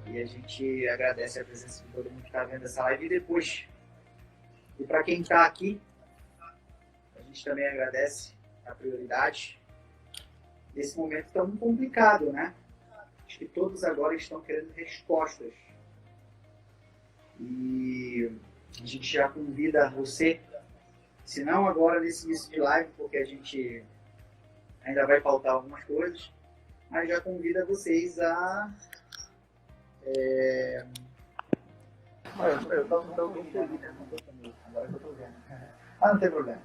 E a gente agradece a presença de todo mundo que está vendo essa live. E depois, e para quem está aqui, a gente também agradece a prioridade nesse momento tão complicado, né? Acho que todos agora estão querendo respostas. E a gente já convida você, se não agora nesse início de live, porque a gente ainda vai faltar algumas coisas, mas já convida vocês a... Eu tô feliz, né? Agora que eu tô vendo. Ah, não tem problema.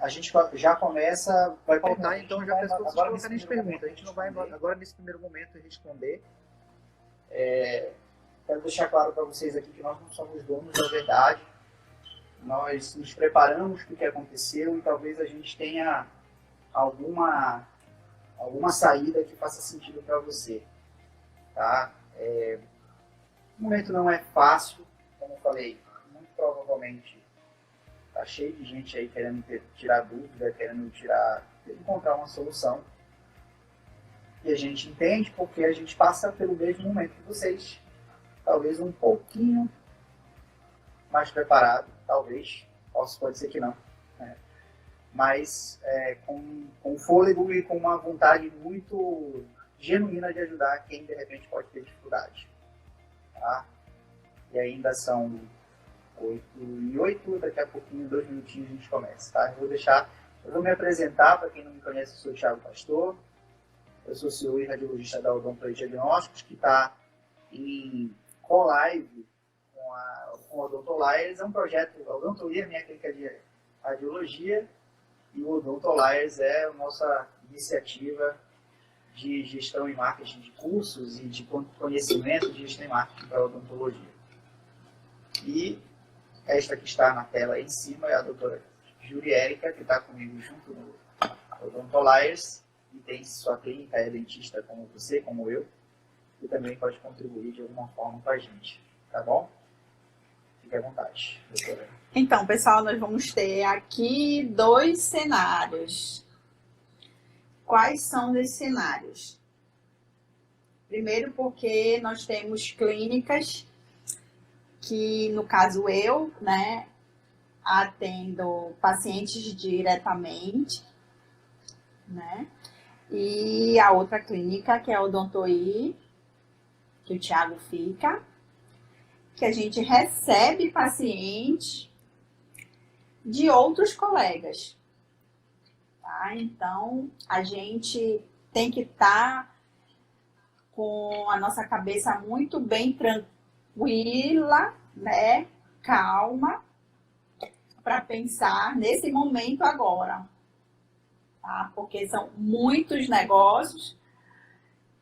A gente já começa... Vai faltar, então já peço para vocês colocarem as perguntas. A gente não vai agora nesse primeiro momento responder. Quero deixar claro para vocês aqui que nós não somos donos da verdade. Nós nos preparamos para o que aconteceu e talvez a gente tenha alguma saída que faça sentido para você. Tá? O momento não é fácil, como eu falei, muito provavelmente está cheio de gente aí querendo tirar dúvida, querendo encontrar uma solução. E a gente entende porque a gente passa pelo mesmo momento que vocês. Talvez um pouquinho mais preparado, talvez, pode ser que não. Né? Mas com fôlego e com uma vontade muito genuína de ajudar quem de repente pode ter dificuldade. Tá? E ainda são 8h08, daqui a pouquinho, 2 minutinhos a gente começa. Tá? Eu vou me apresentar, para quem não me conhece, eu sou o Thiago Pastor, eu sou CEO e radiologista da Odonto Diagnósticos, que está em co-live com a Odontoliers. É um projeto, a Odontolia é minha clínica de radiologia, e o Odontoliers é a nossa iniciativa de gestão e marketing de cursos e de conhecimento de gestão e marketing para a odontologia. E esta que está na tela aí em cima é a doutora Juliérica, que está comigo junto no Odontoliers, e tem sua clínica, é dentista como você, como eu, e também pode contribuir de alguma forma com a gente, tá bom? Fique à vontade, doutora. Então, pessoal, nós vamos ter aqui 2 cenários. Quais são esses cenários? Primeiro, porque nós temos clínicas que, no caso eu, né, atendo pacientes diretamente, né? E a outra clínica, que é a Odontoí, que o Thiago fica, que a gente recebe pacientes de outros colegas. Tá? Então, a gente tem que estar com a nossa cabeça muito bem tranquila, né? Calma, para pensar nesse momento agora. Tá? Porque são muitos negócios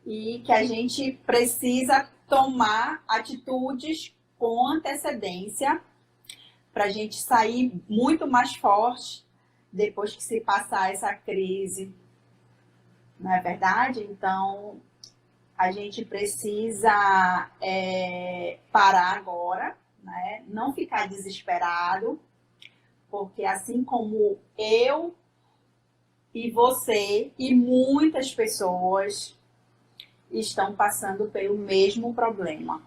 e que a gente precisa tomar atitudes com antecedência para a gente sair muito mais forte depois que se passar essa crise. Não é verdade? Então, a gente precisa parar agora, né? Não ficar desesperado, porque assim como eu e você e muitas pessoas estão passando pelo mesmo problema.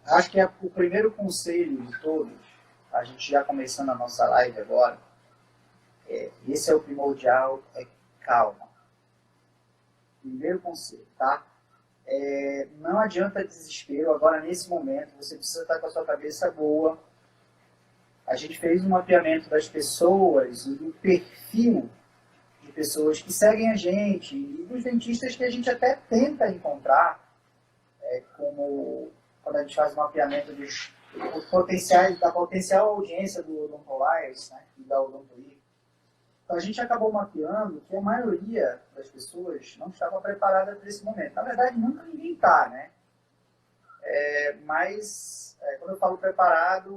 Acho que o primeiro conselho de todos, a gente já começando a nossa live agora, esse é o primordial, calma. Primeiro conselho, tá? Não adianta desespero, agora nesse momento você precisa estar com a sua cabeça boa. A gente fez um mapeamento das pessoas e do perfil de pessoas que seguem a gente e dos dentistas que a gente até tenta encontrar, como quando a gente faz um mapeamento da potencial audiência do Odontoliers, né, e da Odontoí. Então a gente acabou mapeando que a maioria das pessoas não estava preparada para esse momento. Na verdade, nunca ninguém está, né? Mas quando eu falo preparado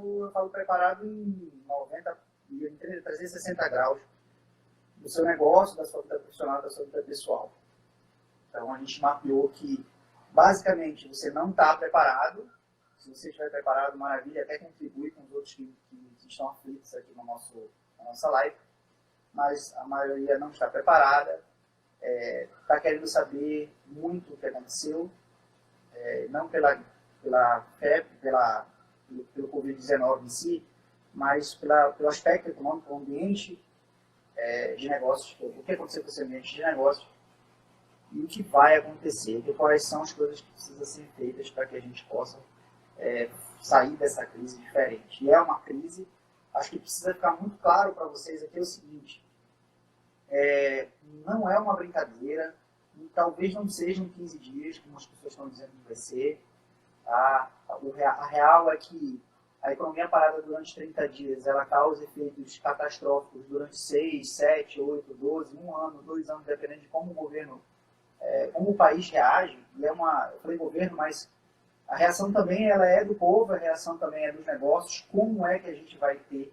em 90, em 360 graus do seu negócio, da sua vida profissional, da sua vida pessoal. Então a gente mapeou que basicamente você não está preparado. Se você estiver preparado, maravilha, até contribui com os outros que estão aflitos aqui na nossa live. Mas a maioria não está preparada. está querendo saber muito o que aconteceu, não pela febre, pelo Covid-19 em si, mas pelo aspecto econômico, o ambiente de negócios, o que aconteceu com esse ambiente de negócios e o que vai acontecer, e quais são as coisas que precisam ser feitas para que a gente possa sair dessa crise diferente. E é uma crise, acho que precisa ficar muito claro para vocês aqui o seguinte, não é uma brincadeira, e talvez não sejam 15 dias, como as pessoas estão dizendo que vai ser. Tá? A real é que a economia parada durante 30 dias, ela causa efeitos catastróficos durante 6, 7, 8, 12, 1 ano, 2 anos, dependendo de como o governo, como o país reage. E eu falei governo, mas a reação também ela é do povo, a reação também é dos negócios. Como é que a gente vai ter,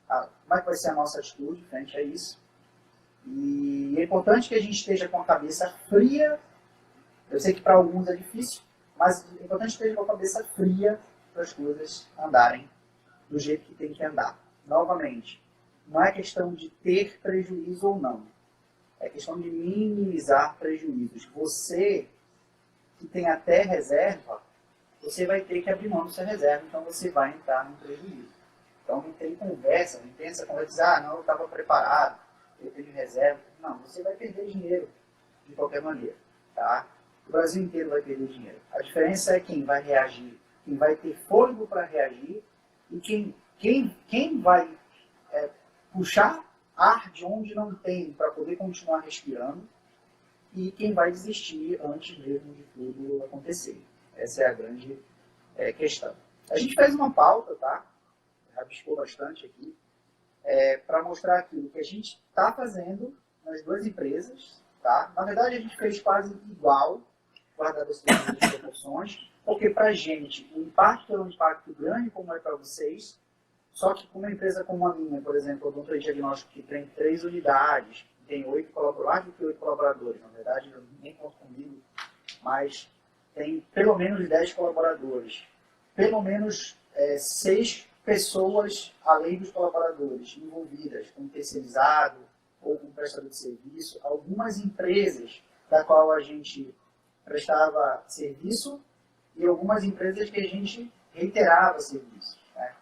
como é que vai ser a nossa atitude frente a isso? E é importante que a gente esteja com a cabeça fria. Eu sei que para alguns é difícil, mas é importante que esteja com a cabeça fria para as coisas andarem do jeito que tem que andar. Novamente, não é questão de ter prejuízo ou não. É questão de minimizar prejuízos. Você que tem até reserva, você vai ter que abrir mão dessa reserva, então você vai entrar no prejuízo. Então não tem conversa, não tem essa conversa de dizer, não, eu estava preparado, eu tenho reserva. Não, você vai perder dinheiro de qualquer maneira. Tá? O Brasil inteiro vai perder dinheiro. A diferença é quem vai reagir, quem vai ter fôlego para reagir e quem vai puxar ar de onde não tem para poder continuar respirando e quem vai desistir antes mesmo de tudo acontecer. Essa é a grande questão. A gente fez uma pauta, tá? Rabiscou bastante aqui, para mostrar aquilo que a gente está fazendo nas duas empresas. Tá? Na verdade, a gente fez quase igual, guardado as proporções, porque para a gente o impacto é um impacto grande, como é para vocês, só que com uma empresa como a minha, por exemplo, o Odonto Diagnóstico, que tem 3 unidades, tem 8 colaboradores, mais do que 8 colaboradores, na verdade, eu nem conto comigo, mas tem pelo menos 10 colaboradores, pelo menos 6 pessoas, além dos colaboradores, envolvidas com terceirizado ou com prestador de serviço, algumas empresas da qual a gente prestava serviço e algumas empresas que a gente reiterava serviço, né,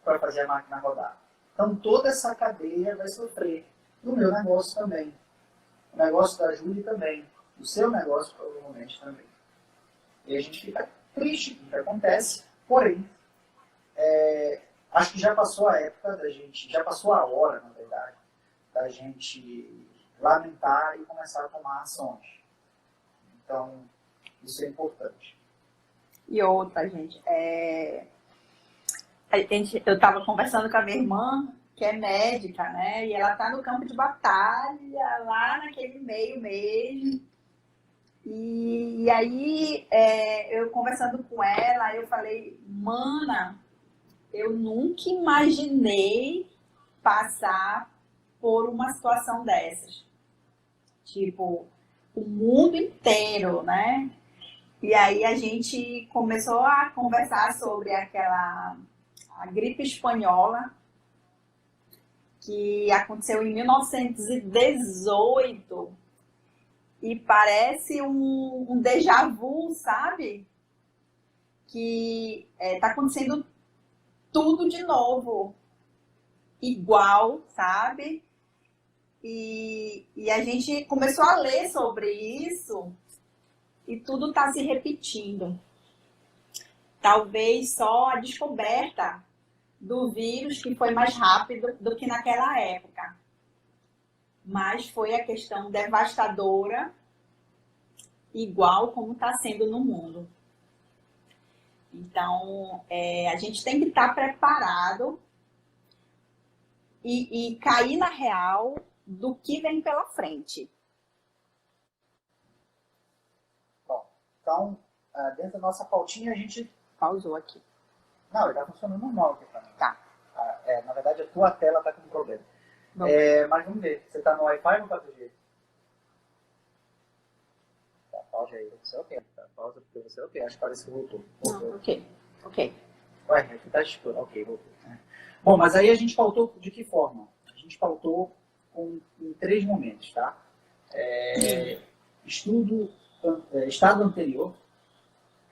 para fazer a máquina rodar. Então toda essa cadeia vai sofrer. No meu negócio também. O negócio da Júlia também. O seu negócio provavelmente também. E a gente fica triste com o que acontece, porém, acho que já passou a época da gente, já passou a hora, na verdade, da gente lamentar e começar a tomar ações. Então, isso é importante. E outra, gente, eu estava conversando com a minha irmã, que é médica, né? E ela está no campo de batalha, lá naquele meio mesmo. E aí, eu conversando com ela, eu falei, mana, eu nunca imaginei passar por uma situação dessas. Tipo, o mundo inteiro, né? E aí a gente começou a conversar sobre a gripe espanhola, que aconteceu em 1918 e parece um déjà vu, sabe? Que está acontecendo tudo de novo, igual, sabe? E a gente começou a ler sobre isso e tudo está se repetindo. Talvez só a descoberta do vírus que foi mais rápido do que naquela época. Mas foi a questão devastadora, igual como está sendo no mundo. Então, a gente tem que estar preparado e cair na real do que vem pela frente. Bom, então, dentro da nossa pautinha, a gente pausou aqui. Não, ele está funcionando normal aqui para mim. Tá. Na verdade, a tua tela está com problema. Mas vamos ver. Você está no Wi-Fi ou no 4G? Tá, pausa aí. Você é ok. Tá, pausa porque você é ok. Acho que parece que voltou. Não, ok. Ué, aqui está escuro. Ok, voltou. Bom, mas aí a gente pautou de que forma? A gente pautou em 3 momentos, tá? Estudo, estado anterior,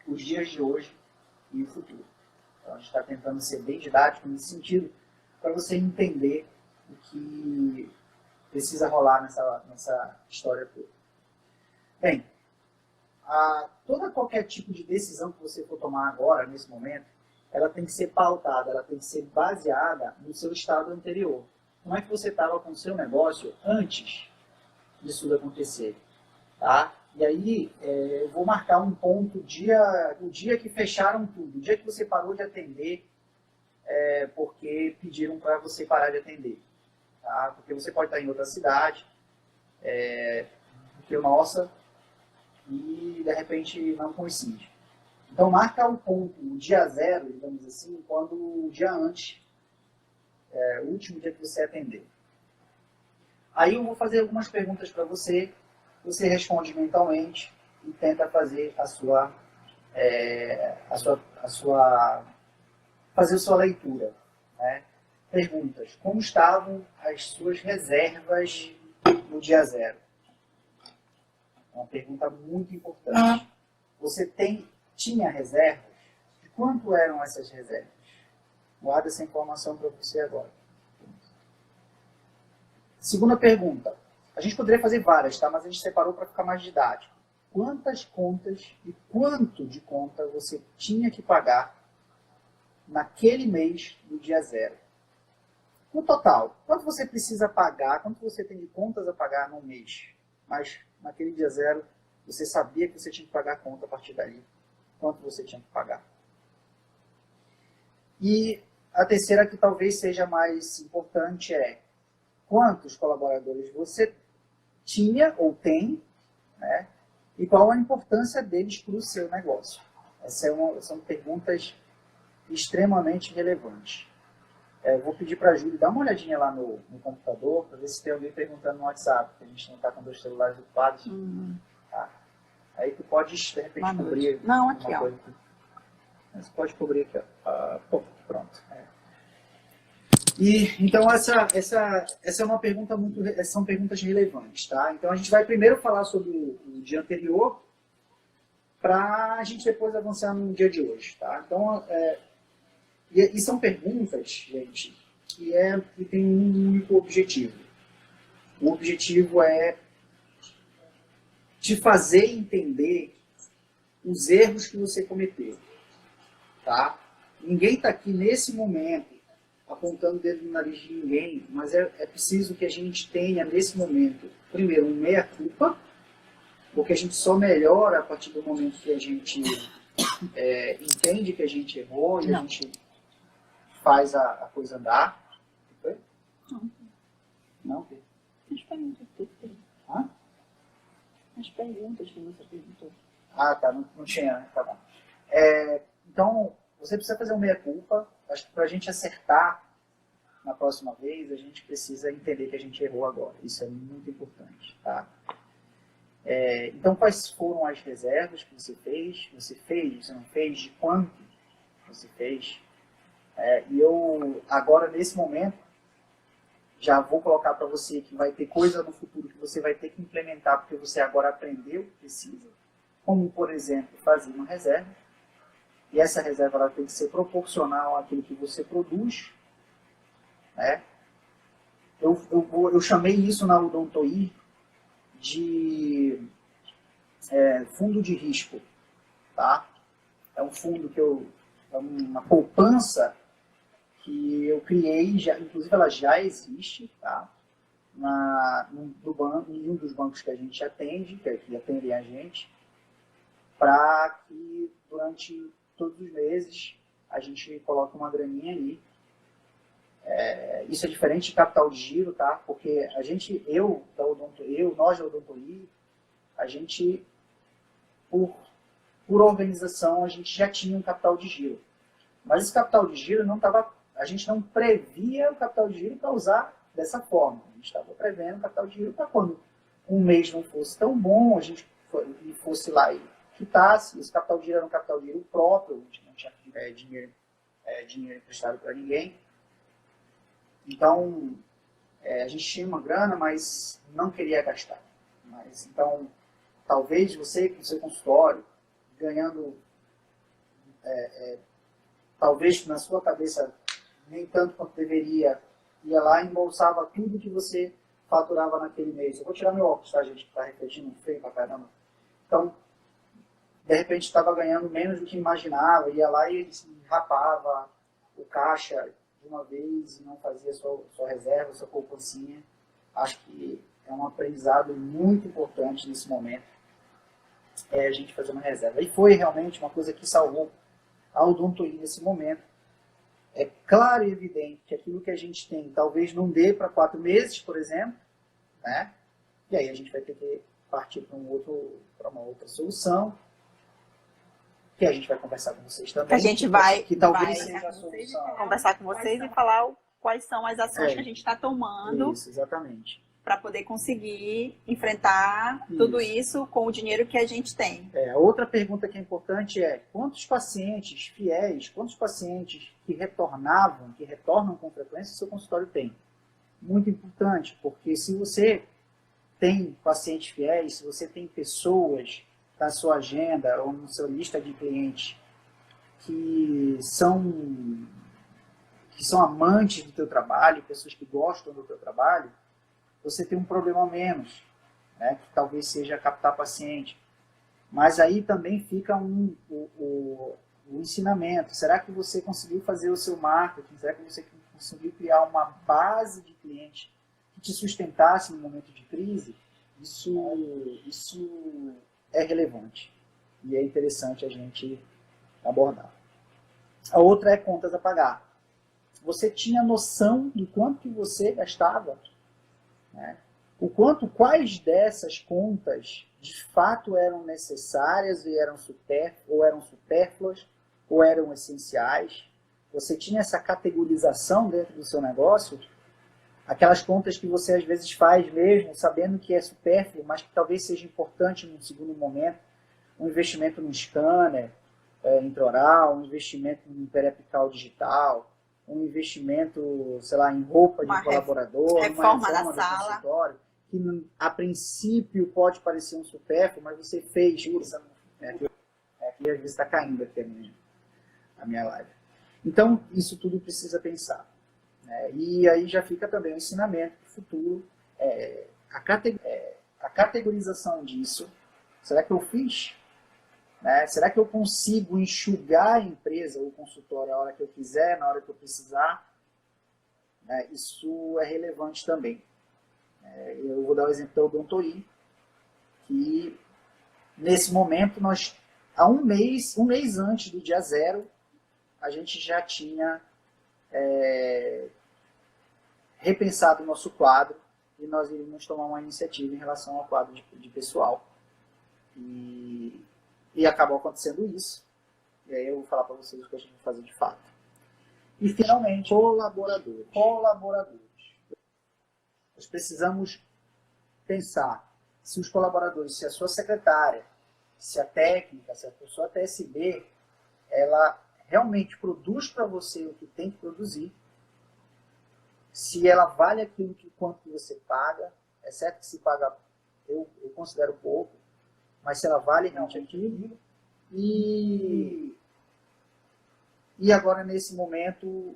os dias de hoje e o futuro. Então a gente está tentando ser bem didático nesse sentido, para você entender o que precisa rolar nessa história toda. Bem, qualquer tipo de decisão que você for tomar agora, nesse momento, ela tem que ser pautada, ela tem que ser baseada no seu estado anterior. Como é que você estava com o seu negócio antes disso tudo acontecer? Tá? E aí, eu vou marcar um ponto, o dia que fecharam tudo, o dia que você parou de atender, porque pediram para você parar de atender. Tá? Porque você pode estar em outra cidade, do que a nossa, e de repente não coincide. Então marca um ponto, o dia zero, digamos assim, quando o dia antes, o último dia que você atender. Aí eu vou fazer algumas perguntas para você, você responde mentalmente e tenta fazer fazer a sua leitura. Né? Perguntas: como estavam as suas reservas no dia zero? É uma pergunta muito importante. Você tinha reservas? De quanto eram essas reservas? Guarda essa informação para você agora. Segunda pergunta. A gente poderia fazer várias, tá? Mas a gente separou para ficar mais didático. Quantas contas e quanto de conta você tinha que pagar naquele mês do dia zero? No total, quanto você precisa pagar, quanto você tem de contas a pagar no mês? Mas naquele dia zero, você sabia que você tinha que pagar a conta a partir dali. Quanto você tinha que pagar? E a terceira, que talvez seja mais importante, é quantos colaboradores você tinha ou tem, né? E qual a importância deles para o seu negócio. São perguntas extremamente relevantes. Vou pedir para a Júlia dar uma olhadinha lá no computador, para ver se tem alguém perguntando no WhatsApp, porque a gente não está com 2 celulares ocupados. Tá? Aí tu pode, de repente, cobrir. Não, aqui, ó. Você pode cobrir aqui, ó. Pronto. E, então, essa é uma pergunta são perguntas relevantes, tá? Então, a gente vai primeiro falar sobre o dia anterior, para a gente depois avançar no dia de hoje, tá? Então, e são perguntas, gente, que tem um único objetivo. O objetivo é te fazer entender os erros que você cometeu, tá? Ninguém está aqui nesse momento apontando o dedo no nariz de ninguém, mas é preciso que a gente tenha nesse momento, primeiro, um meia-culpa, porque a gente só melhora a partir do momento que a gente entende que a gente errou e a gente faz a coisa andar. Foi? Não? As perguntas que você fez. Hã? As perguntas que você perguntou. Ah, tá. Não tinha, né? Tá bom. Então, você precisa fazer um meia-culpa. Acho que para a gente acertar na próxima vez, a gente precisa entender que a gente errou agora. Isso é muito importante, tá? Então, quais foram as reservas que você fez? Você não fez? De quanto você fez? E eu, agora, nesse momento, já vou colocar para você que vai ter coisa no futuro que você vai ter que implementar, porque você agora aprendeu o que precisa. Como, por exemplo, fazer uma reserva. E essa reserva ela tem que ser proporcional àquilo que você produz. Né? Eu chamei isso na Odontoir de fundo de risco. Tá? É um fundo é uma poupança que eu criei, inclusive ela já existe, tá? Em um dos bancos que a gente atende, que atendem a gente, para que durante todos os meses a gente coloque uma graninha ali. Isso é diferente de capital de giro, tá? Porque nós da Odontoir, a gente, por organização, a gente já tinha um capital de giro. Mas esse capital de giro a gente não previa o capital de giro para usar dessa forma. A gente estava prevendo o capital de giro para quando um mês não fosse tão bom, a gente fosse lá e quitasse. Esse capital de giro era um capital de giro próprio, a gente não tinha dinheiro emprestado para ninguém. Então, a gente tinha uma grana, mas não queria gastar. Mas, então, talvez você com o seu consultório, ganhando, talvez na sua cabeça, nem tanto quanto deveria, ia lá e embolsava tudo que você faturava naquele mês. Eu vou tirar meu óculos, tá, gente? Que tá refletindo feio pra caramba. Então, de repente estava ganhando menos do que imaginava, ia lá e rapava o caixa de uma vez e não fazia sua reserva, sua poupancinha. Acho que é um aprendizado muito importante nesse momento, a gente fazer uma reserva. E foi realmente uma coisa que salvou a Odontoí nesse momento. É claro e evidente que aquilo que a gente tem talvez não dê para 4 meses, por exemplo, né? E aí a gente vai ter que partir para uma outra solução, que a gente vai conversar com vocês também. Que a gente vai, que talvez seja a solução. Conversar com vocês e falar quais são as ações que a gente está tomando. Isso, exatamente. Para poder conseguir enfrentar tudo isso com o dinheiro que a gente tem. A outra pergunta que é importante é: quantos pacientes fiéis, quantos pacientes que retornam com frequência, o seu consultório tem? Muito importante, porque se você tem pacientes fiéis, se você tem pessoas na sua agenda ou na sua lista de clientes que são amantes do teu trabalho, pessoas que gostam do teu trabalho, você tem um problema a menos, né, que talvez seja captar paciente. Mas aí também fica o ensinamento. Será que você conseguiu fazer o seu marketing? Será que você conseguiu criar uma base de clientes que te sustentasse no momento de crise? Isso é relevante e é interessante a gente abordar. A outra é contas a pagar. Você tinha noção do quanto que você gastava? Né? Quais dessas contas de fato eram necessárias e eram supérfluas ou eram essenciais? Você tinha essa categorização dentro do seu negócio? Aquelas contas que você às vezes faz mesmo, sabendo que é supérfluo, mas que talvez seja importante num segundo momento, um investimento num scanner intraoral, um investimento em periapical digital, um investimento, sei lá, em roupa de colaborador, reforma uma reforma da sala. do consultório, que a princípio pode parecer um supérfluo, mas você fez, aqui às vezes está caindo aqui a minha live. Então, isso tudo precisa pensar. E aí já fica também o ensinamento para o futuro, a categorização disso. Será que eu fiz? Será que eu consigo enxugar a empresa ou o consultório a hora que eu quiser, na hora que eu precisar? Isso é relevante também. Eu vou dar o exemplo da Odontoí, que nesse momento, há um mês antes do dia 0, a gente já tinha repensado o nosso quadro e nós iríamos tomar uma iniciativa em relação ao quadro de pessoal. E acabou acontecendo isso. E aí eu vou falar para vocês o que a gente vai fazer de fato. E finalmente, colaboradores. Nós precisamos pensar se os colaboradores, se a sua secretária, se a técnica, se a sua TSB, ela realmente produz para você o que tem que produzir, se ela vale aquilo quanto você paga. É certo que se paga, eu considero pouco, mas se ela vale realmente aquilo. E agora, nesse momento,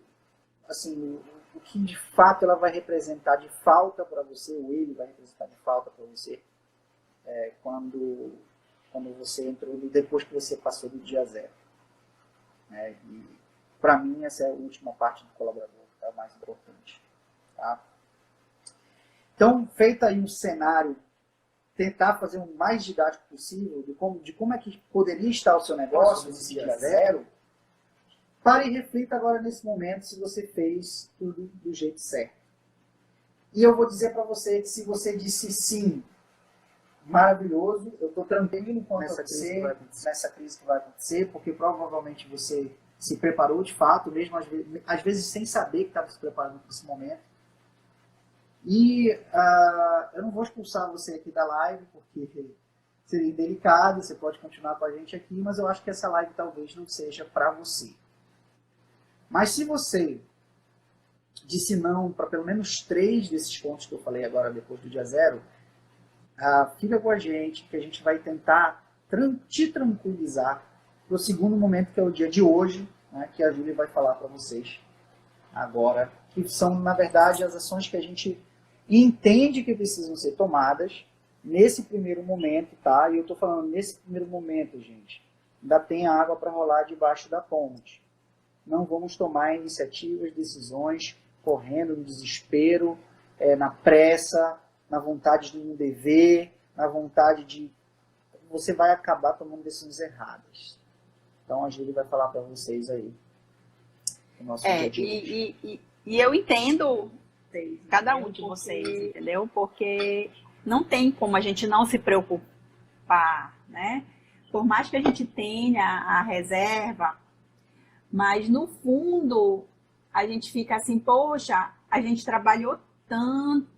assim, o que de fato ela vai representar de falta para você, ou ele vai representar de falta para você, quando você entrou, depois que você passou do dia 0. E para mim, essa é a última parte do colaborador, que é a mais importante. Tá? Então, feito aí um cenário, tentar fazer o mais didático possível de como é que poderia estar o seu negócio nesse dia 0, pare e reflita agora nesse momento se você fez tudo do jeito certo. E eu vou dizer para você que se você disse sim, maravilhoso, eu estou tranquilo com nessa crise que vai acontecer, porque provavelmente você se preparou de fato, mesmo às vezes sem saber que estava se preparando para esse momento. E eu não vou expulsar você aqui da live, porque seria indelicado, você pode continuar com a gente aqui, mas eu acho que essa live talvez não seja para você. Mas se você disse não para pelo menos 3 desses pontos que eu falei agora depois do dia 0, Fica com a gente, que a gente vai tentar te tranquilizar para o segundo momento, que é o dia de hoje, né, que a Júlia vai falar para vocês agora, que são, na verdade, as ações que a gente entende que precisam ser tomadas nesse primeiro momento, tá? E eu estou falando nesse primeiro momento, gente. Ainda tem água para rolar debaixo da ponte. Não vamos tomar iniciativas, decisões, correndo no desespero, na pressa, na vontade de não dever, na vontade de... Você vai acabar tomando decisões erradas. Então a Júlia vai falar para vocês aí. O nosso dia de hoje. E eu entendo cada um de vocês, entendeu? Porque não tem como a gente não se preocupar, né? Por mais que a gente tenha a reserva, mas no fundo a gente fica assim, poxa, a gente trabalhou tanto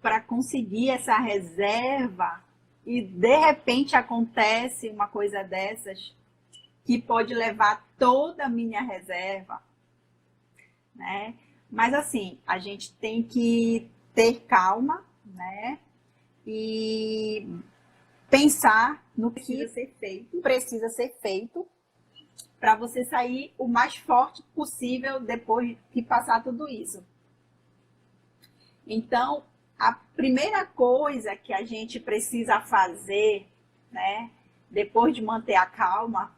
para conseguir essa reserva e de repente acontece uma coisa dessas que pode levar toda a minha reserva, né? Mas assim, a gente tem que ter calma, né? E pensar no que precisa ser feito para você sair o mais forte possível depois de passar tudo isso. Então, a primeira coisa que a gente precisa fazer, né, depois de manter a calma,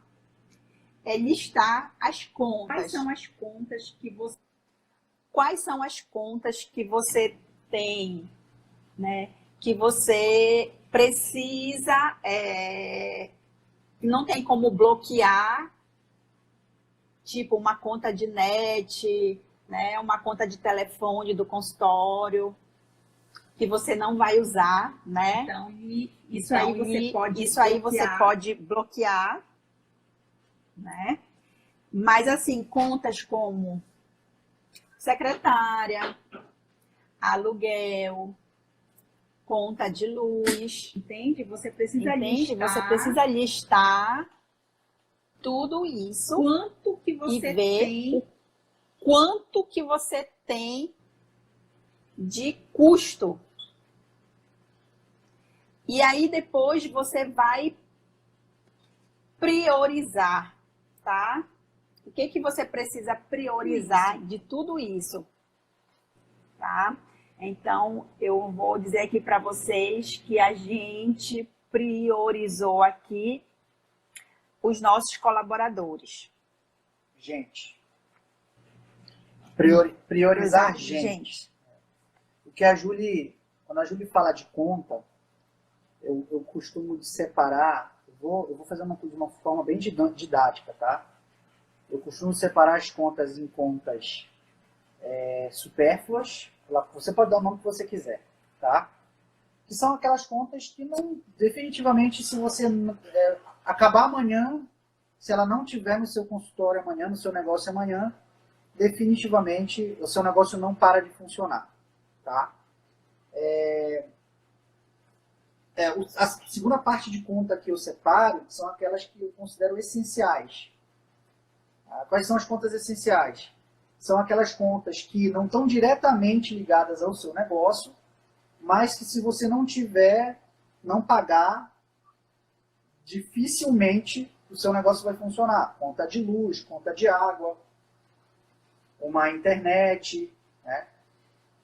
é listar as contas. Quais são as contas que você tem, né? Que você precisa, não tem como bloquear, tipo uma conta de net, né? Uma conta de telefone do consultório, que você não vai usar, né? Então, isso aí você pode bloquear, né? Mas assim, contas como secretária, aluguel, conta de luz, entende? Você precisa Você listar tudo isso quanto que e você ver tem, o quanto que você tem de custo. E aí depois você vai priorizar, tá? O que você precisa priorizar de tudo isso, tá? Então, eu vou dizer aqui para vocês que a gente priorizou aqui os nossos colaboradores. Gente. Priorizar gente. O que quando a Júlia fala de conta, eu costumo separar, eu vou fazer de uma forma bem didática, tá? Eu costumo separar as contas em contas supérfluas, você pode dar o nome que você quiser, tá? Que são aquelas contas que não, definitivamente, se você acabar amanhã, se ela não tiver no seu consultório amanhã, no seu negócio amanhã, definitivamente o seu negócio não para de funcionar, tá? A segunda parte de conta que eu separo são aquelas que eu considero essenciais. Quais são as contas essenciais? São aquelas contas que não estão diretamente ligadas ao seu negócio, mas que se você não pagar, dificilmente o seu negócio vai funcionar. Conta de luz, conta de água, uma internet, né?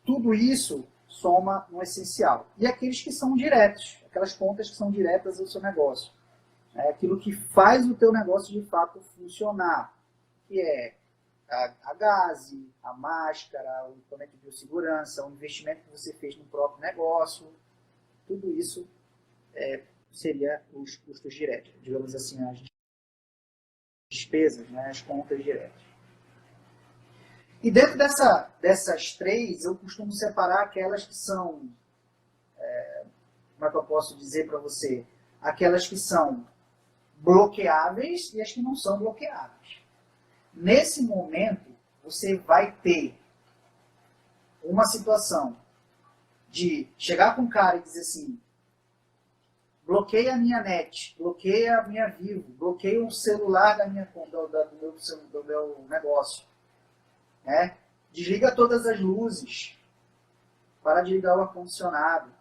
Tudo isso soma no essencial. E aqueles que são diretos, aquelas contas que são diretas ao seu negócio. Aquilo que faz o teu negócio de fato funcionar, que é a gaze, a máscara, o equipamento de biossegurança, o investimento que você fez no próprio negócio, tudo isso seria os custos diretos, digamos assim, as despesas, né, as contas diretas. E dentro dessas três, eu costumo separar aquelas que são, como é que eu posso dizer para você, aquelas que são bloqueáveis e as que não são bloqueáveis. Nesse momento, você vai ter uma situação de chegar com um cara e dizer assim, bloqueia a minha net, bloqueia a minha Vivo, bloqueia o celular do meu negócio. Desliga todas as luzes, para de ligar o ar-condicionado.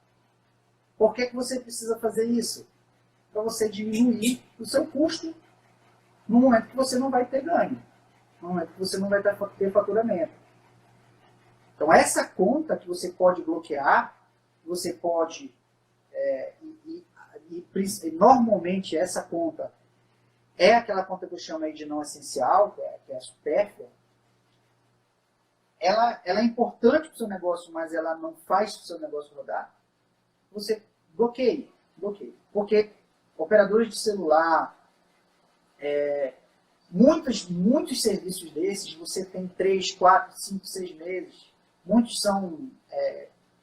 Por que você precisa fazer isso? Para você diminuir o seu custo no momento que você não vai ter ganho, no momento que você não vai ter faturamento. Então, essa conta que você pode bloquear, você pode, normalmente essa conta é aquela conta que eu chamo aí de não essencial, que é a supérflua. Ela é importante para o seu negócio, mas ela não faz o seu negócio rodar. Você bloqueia. Porque operadores de celular, muitos serviços desses, você tem 3, 4, 5, 6 meses. Muitos são,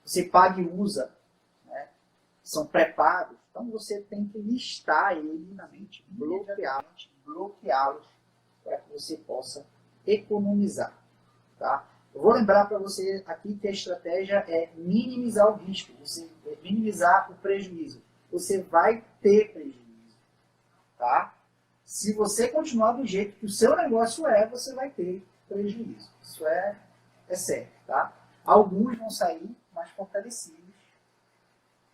você paga e usa, né? São pré-pagos. Então você tem que listar ele na mente, bloqueá-los para que você possa economizar. Tá? Eu vou lembrar para você aqui que a estratégia é minimizar o risco, minimizar o prejuízo. Você vai ter prejuízo. Tá? Se você continuar do jeito que o seu negócio você vai ter prejuízo. Isso é certo. Tá? Alguns vão sair mais fortalecidos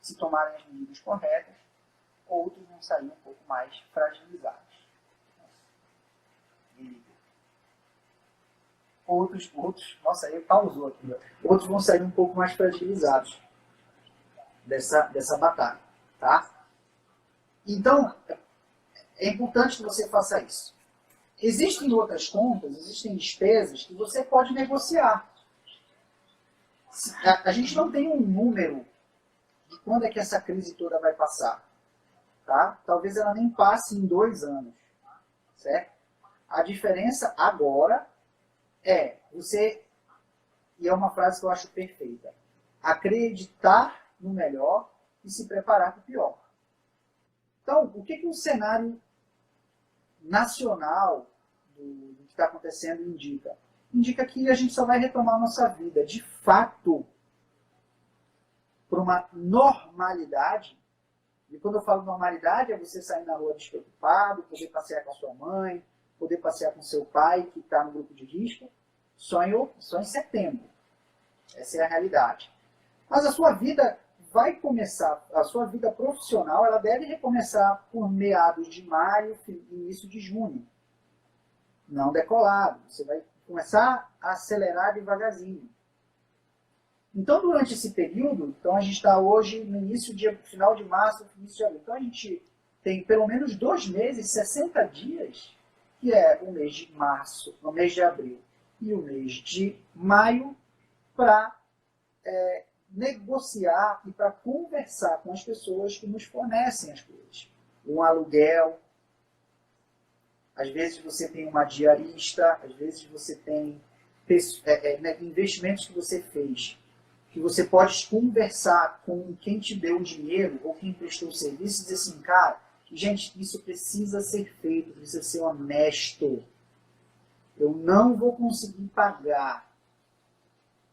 se tomarem as medidas corretas, outros vão sair um pouco mais fragilizados. Outros, nossa, aí pausou aqui. Outros vão sair um pouco mais fragilizados dessa batalha. Tá? Então, é importante que você faça isso. Existem outras contas, existem despesas que você pode negociar. A gente não tem um número de quando é que essa crise toda vai passar. Tá? Talvez ela nem passe em 2 anos. Certo? A diferença agora é você, e é uma frase que eu acho perfeita, acreditar no melhor e se preparar para o pior. Então, o que o cenário nacional do que está acontecendo indica? Indica que a gente só vai retomar a nossa vida, de fato, para uma normalidade. E quando eu falo normalidade, é você sair na rua despreocupado, poder passear com a sua mãe, poder passear com seu pai, que está no grupo de risco, só em setembro. Essa é a realidade. Mas a sua vida vai começar, a sua vida profissional, ela deve recomeçar por meados de maio, início de junho. Não decolado. Você vai começar a acelerar devagarzinho. Então, durante esse período, então a gente está hoje no final de março, início de abril. Então, a gente tem pelo menos 2 meses, 60 dias, que é o mês de março, o mês de abril e o mês de maio, para negociar e para conversar com as pessoas que nos fornecem as coisas. Um aluguel, às vezes você tem uma diarista, às vezes você tem investimentos que você fez, que você pode conversar com quem te deu o dinheiro ou quem prestou o serviço e dizer assim, cara, gente, isso precisa ser feito, precisa ser honesto. Eu não vou conseguir pagar.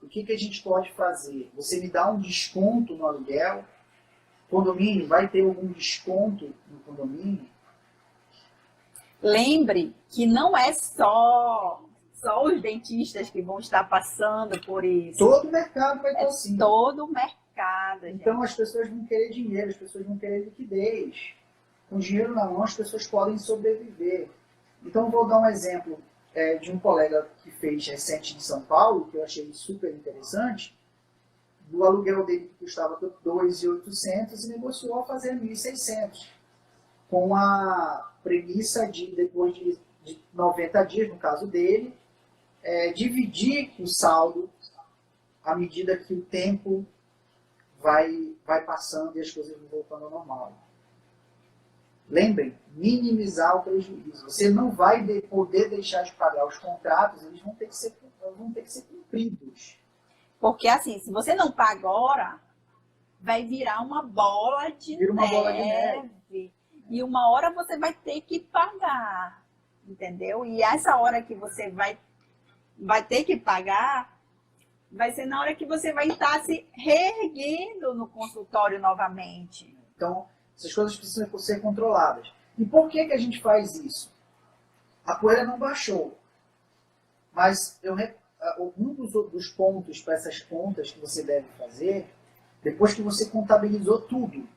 O que a gente pode fazer? Você me dá um desconto no aluguel? Condomínio, vai ter algum desconto no condomínio? Lembre que não é só os dentistas que vão estar passando por isso. Todo o mercado vai estar assim. Todo o mercado. Então as pessoas vão querer dinheiro, as pessoas vão querer liquidez. Com dinheiro na mão as pessoas podem sobreviver. Então vou dar um exemplo de um colega que fez recente em São Paulo, que eu achei super interessante. Do aluguel dele que custava 2.800 e negociou a fazer 1.600. Com a premissa de, depois de 90 dias, no caso dele, dividir o saldo à medida que o tempo vai passando e as coisas vão voltando ao normal. Lembrem, minimizar o prejuízo. Você não vai poder deixar de pagar os contratos, eles vão ter que ser cumpridos. Porque assim, se você não paga agora, vai virar uma bola de neve. E uma hora você vai ter que pagar, entendeu? E essa hora que você vai ter que pagar, vai ser na hora que você vai estar se reerguendo no consultório novamente. Então, essas coisas precisam ser controladas. E por que a gente faz isso? A poeira não baixou. Mas um dos pontos para essas contas que você deve fazer Depois que você contabilizou tudo.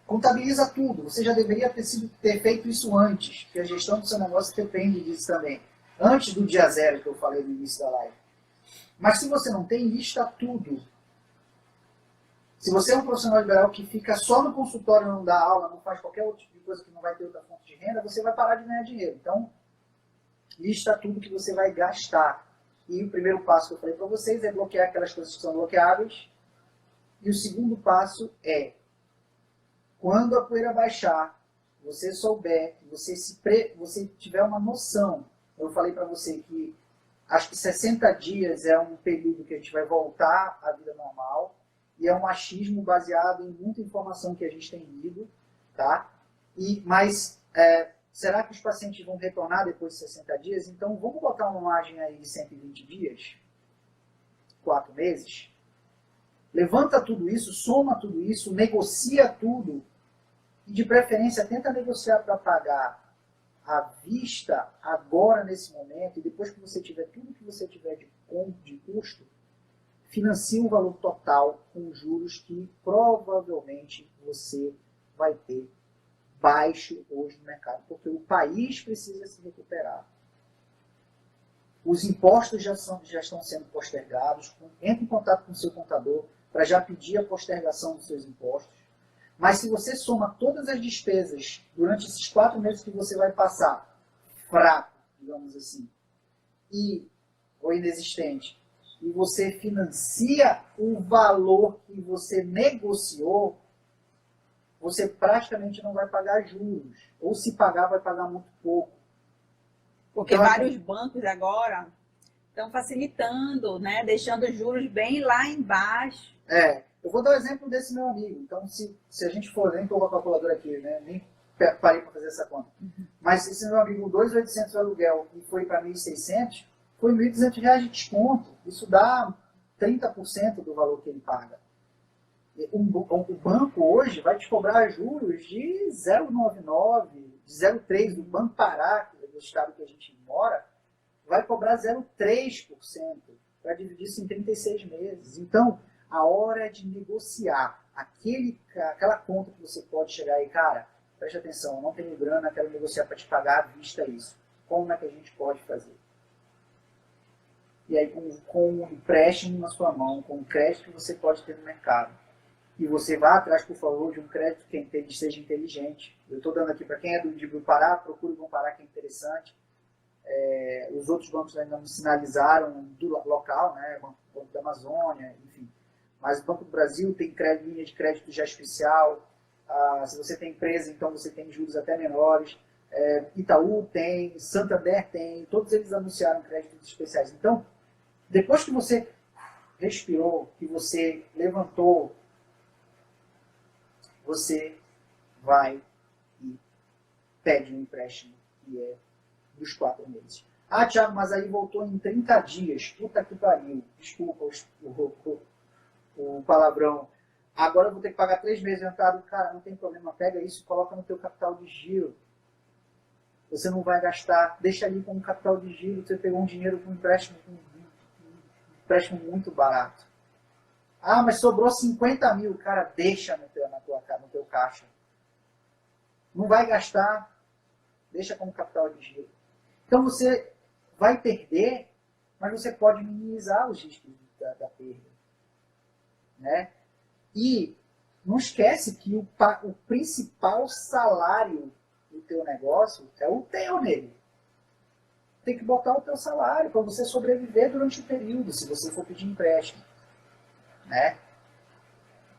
Contabiliza tudo. Você já deveria ter feito isso antes, porque a gestão do seu negócio depende disso também. Antes do dia zero que eu falei no início da live. Mas se você não tem, lista tudo. Se você é um profissional liberal que fica só no consultório, não dá aula, não faz qualquer outro tipo de coisa que não vai ter outra fonte de renda, você vai parar de ganhar dinheiro. Então, lista tudo que você vai gastar. E o primeiro passo que eu falei para vocês é bloquear aquelas coisas que são bloqueáveis. E o segundo passo é, quando a poeira baixar, você souber, você tiver uma noção. Eu falei para você que acho que 60 dias é um período que a gente vai voltar à vida normal. E é um achismo baseado em muita informação que a gente tem lido, tá? Mas será que os pacientes vão retornar depois de 60 dias? Então vamos botar uma margem aí de 120 dias, 4 meses. Levanta tudo isso, soma tudo isso, negocia tudo e de preferência tenta negociar para pagar à vista agora nesse momento e depois que você tiver tudo que você tiver de custo, financie o valor total com juros que provavelmente você vai ter baixo hoje no mercado, porque o país precisa se recuperar. Os impostos já estão sendo postergados. Entre em contato com o seu contador para já pedir a postergação dos seus impostos. Mas se você soma todas as despesas durante esses 4 meses que você vai passar fraco, digamos assim, ou inexistente, e você financia o valor que você negociou, você praticamente não vai pagar juros. Ou se pagar, vai pagar muito pouco. Porque então, vários bancos agora estão facilitando, né? Deixando os juros bem lá embaixo. Eu vou dar o exemplo desse meu amigo. Então, se a gente for, nem estou com a calculadora aqui, né? Nem parei para fazer essa conta. Mas se esse meu amigo, 2.800 de aluguel e foi para 1.600, foi R$ 1.200 de desconto. Isso dá 30% do valor que ele paga. O banco hoje vai te cobrar juros de 0,99, de 0,3%. Do Banco Pará, do estado que a gente mora, vai cobrar 0,3% para dividir isso em 36 meses. Então, a hora é de negociar aquela conta que você pode chegar aí, cara, preste atenção, eu não tenho grana, quero negociar para te pagar à vista isso. Como é que a gente pode fazer? E aí, com um empréstimo na sua mão, com um crédito que você pode ter no mercado. E você vá atrás, por favor, de um crédito que seja inteligente. Eu estou dando aqui para quem é do Pará, procure o Banco Pará, que é interessante. Os outros bancos ainda não sinalizaram do local, né? Banco da Amazônia, enfim. Mas o Banco do Brasil tem linha de crédito já especial. Se você tem empresa, então você tem juros até menores. Itaú tem, Santander tem, todos eles anunciaram créditos especiais. Então, depois que você respirou, que você levantou, você vai e pede um empréstimo que é dos 4 meses. Ah, Thiago, mas aí voltou em 30 dias. Puta que pariu. Desculpa o palavrão. Agora eu vou ter que pagar 3 meses de entrada. Cara, não tem problema. Pega isso e coloca no teu capital de giro. Você não vai gastar. Deixa ali como capital de giro. Você pegou um dinheiro com um empréstimo muito barato. Ah, mas sobrou 50 mil. Cara, deixa no teu caixa. Não vai gastar. Deixa como capital de giro. Então você vai perder, mas você pode minimizar os riscos da perda. Né? E não esquece que o principal salário do teu negócio é o teu nele. Tem que botar o teu salário para você sobreviver durante o período, se você for pedir empréstimo. Né?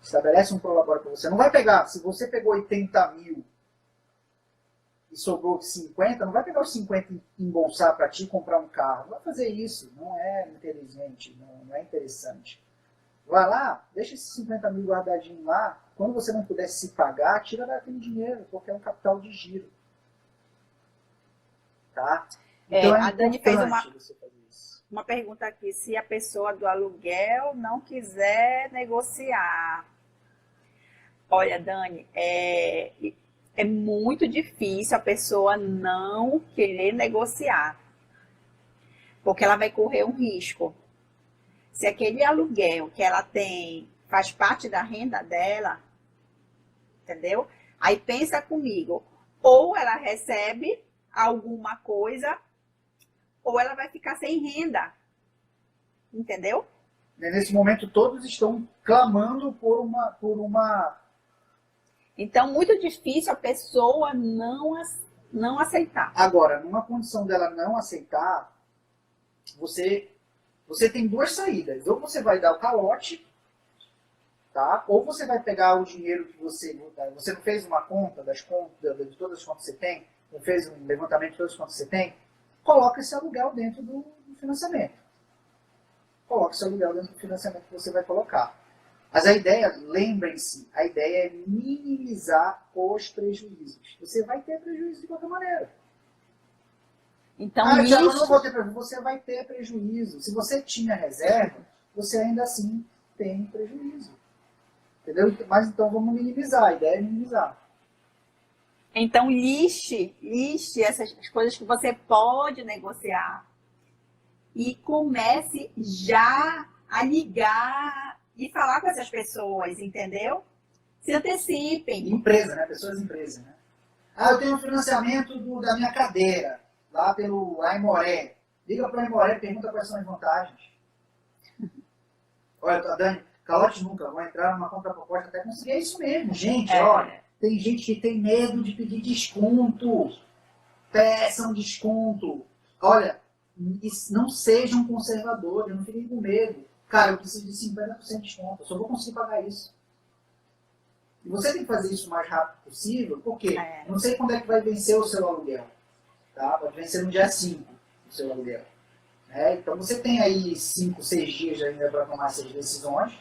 Estabelece um prolabore para você. Não vai pegar, se você pegou 80 mil e sobrou 50, não vai pegar os 50 e embolsar para ti comprar um carro. Não vai fazer isso. Não é inteligente, não é interessante. Vai lá, deixa esses 50 mil guardadinhos lá. Quando você não puder se pagar, tira daquele dinheiro, porque é um capital de giro. Tá? Então a Dani fez uma pergunta aqui. Se a pessoa do aluguel não quiser negociar. Olha, Dani, é muito difícil a pessoa não querer negociar. Porque ela vai correr um risco. Se aquele aluguel que ela tem faz parte da renda dela, entendeu? Aí pensa comigo, ou ela recebe alguma coisa, ou ela vai ficar sem renda, entendeu? Nesse momento todos estão clamando por uma... Então, muito difícil a pessoa não aceitar. Agora, numa condição dela não aceitar, você tem duas saídas. Ou você vai dar o calote, tá? Ou você vai pegar o dinheiro que você não fez uma conta das contas, de todas as contas que você tem, não fez um levantamento de todas as contas que você tem, coloca esse aluguel dentro do financiamento. Coloca esse aluguel dentro do financiamento que você vai colocar. Mas a ideia, lembrem-se, a ideia é minimizar os prejuízos. Você vai ter prejuízo de qualquer maneira. Então, Thiago, eu não vou ter prejuízo. Você vai ter prejuízo. Se você tinha reserva, você ainda assim tem prejuízo. Entendeu? Mas então vamos minimizar. A ideia é minimizar. Então, lixe essas coisas que você pode negociar. E comece já a ligar e falar com essas pessoas, entendeu? Se antecipem. Empresa, né? Pessoas empresa, né? Eu tenho um financiamento da minha cadeira, lá pelo Aimoré. Liga para o Aimoré e pergunta quais são as vantagens. Olha, Dani, calote nunca, vou entrar numa contraproposta até conseguir. É isso mesmo, gente, olha. Tem gente que tem medo de pedir desconto. Peçam desconto. Olha, não sejam conservadores, não fiquem com medo. Cara, eu preciso de 50% de desconto, eu só vou conseguir pagar isso. E você tem que fazer isso o mais rápido possível, porque eu não sei quando é que vai vencer o seu aluguel. Tá? Pode vencer no dia 5 o seu aluguel. Então você tem aí 5, 6 dias ainda para tomar essas decisões,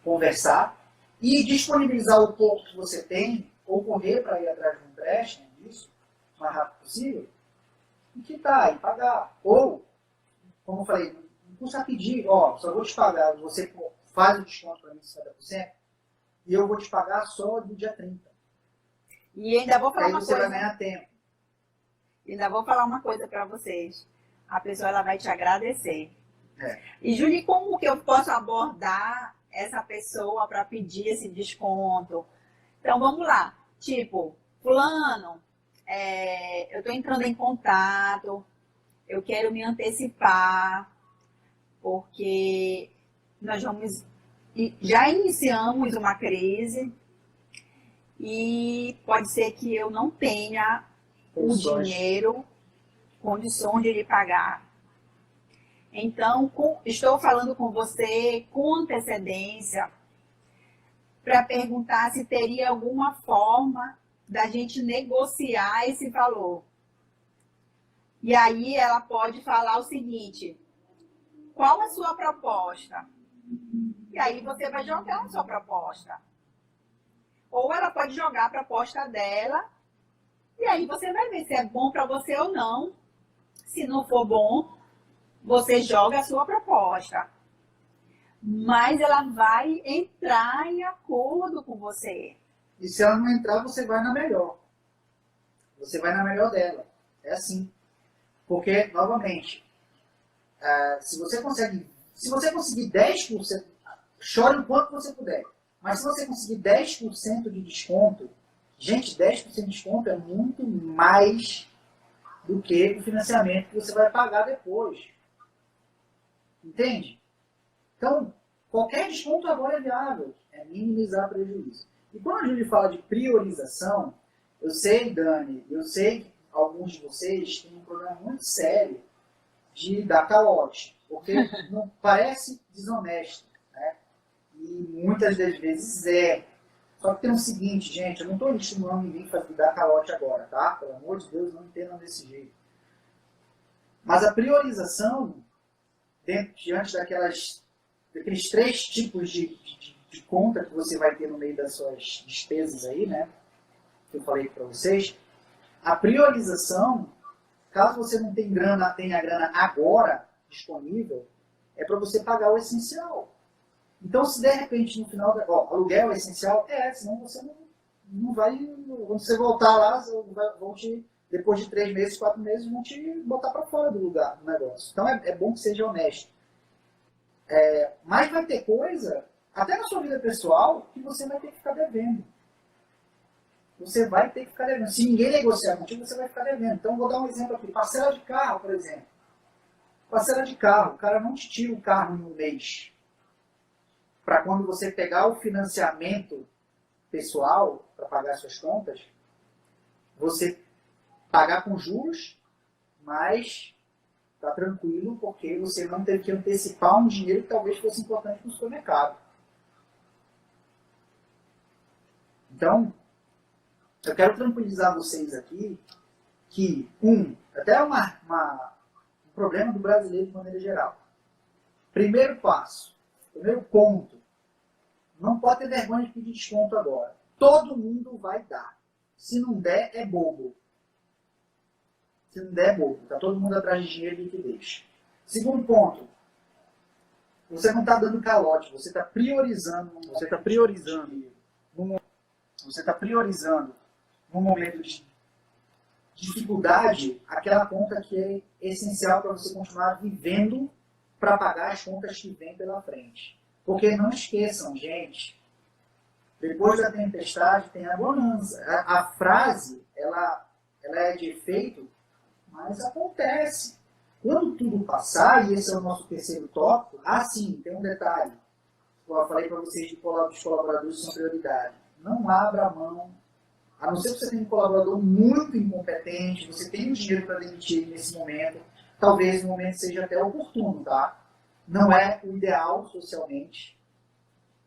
conversar e disponibilizar o pouco que você tem, ou correr para ir atrás de um empréstimo, isso, o mais rápido possível, e quitar, e pagar. Ou, como eu falei, não custa pedir, só vou te pagar, você faz o desconto para mim de 50%, e eu vou te pagar só do dia 30. E ainda vou falar aí uma você coisa. vai ganhar tempo. Ainda vou falar uma coisa para vocês. A pessoa ela vai te agradecer. É. E, Júlia, como que eu posso abordar essa pessoa para pedir esse desconto? Então, vamos lá. Tipo, fulano, eu estou entrando em contato, eu quero me antecipar, porque nós já iniciamos uma crise e pode ser que eu não tenha o dinheiro, condições de lhe pagar. Então, estou falando com você com antecedência para perguntar se teria alguma forma da gente negociar esse valor. E aí ela pode falar o seguinte: qual a sua proposta? E aí você vai jogar a sua proposta. Ou ela pode jogar a proposta dela, e aí você vai ver se é bom para você ou não. Se não for bom, você joga a sua proposta. Mas ela vai entrar em acordo com você. E se ela não entrar, você vai na melhor. Você vai na melhor dela. É assim. Porque, novamente, se você conseguir 10%, chore o quanto você puder. Mas se você conseguir 10% de desconto, gente, 10% de desconto é muito mais do que o financiamento que você vai pagar depois. Entende? Então, qualquer desconto agora é viável. É minimizar prejuízo. E quando a Júlia fala de priorização, eu sei, Dani, eu sei que alguns de vocês têm um problema muito sério de dar calote. Porque não parece desonesto. Né? E muitas das vezes é. Só que tem o seguinte, gente, eu não estou estimulando ninguém a dar calote agora, tá? Pelo amor de Deus, não entendam desse jeito. Mas a priorização, diante daqueles 3 tipos de conta que você vai ter no meio das suas despesas aí, né? Que eu falei para vocês, a priorização, caso você não tenha grana agora disponível, é para você pagar o essencial. Então, se de repente no final, aluguel é essencial, senão você não vai, quando você voltar lá, vão te, depois de 3 meses, 4 meses, vão te botar para fora do lugar, do negócio. Então, é bom que seja honesto. Mas vai ter coisa até na sua vida pessoal, que você vai ter que ficar devendo. Você vai ter que ficar devendo. Se ninguém negociar contigo, você vai ficar devendo. Então, vou dar um exemplo aqui. Parcela de carro, por exemplo. Parcela de carro. O cara não te tira o carro em um mês. Para quando você pegar o financiamento pessoal, para pagar suas contas, você pagar com juros, mas tá tranquilo, porque você não teve que antecipar um dinheiro que talvez fosse importante no supermercado. Então, eu quero tranquilizar vocês aqui que, até um problema do brasileiro de maneira geral. Primeiro passo, primeiro ponto, não pode ter vergonha de pedir desconto agora. Todo mundo vai dar. Se não der, é bobo. Se não der, é bobo. Está todo mundo atrás de dinheiro e liquidez. Segundo ponto, você não está dando calote, você está priorizando. Você está priorizando num momento de dificuldade aquela conta que é essencial para você continuar vivendo para pagar as contas que vêm pela frente. Porque não esqueçam, gente, depois da tempestade tem a bonança. A frase, ela é de efeito, mas acontece. Quando tudo passar, e esse é o nosso terceiro tópico, sim, tem um detalhe. Eu falei para vocês dos colaboradores que são prioridade. Não abra a mão. A não ser que você tenha um colaborador muito incompetente, você tem o dinheiro para demitir nesse momento, talvez o momento seja até oportuno, tá? Não é o ideal socialmente,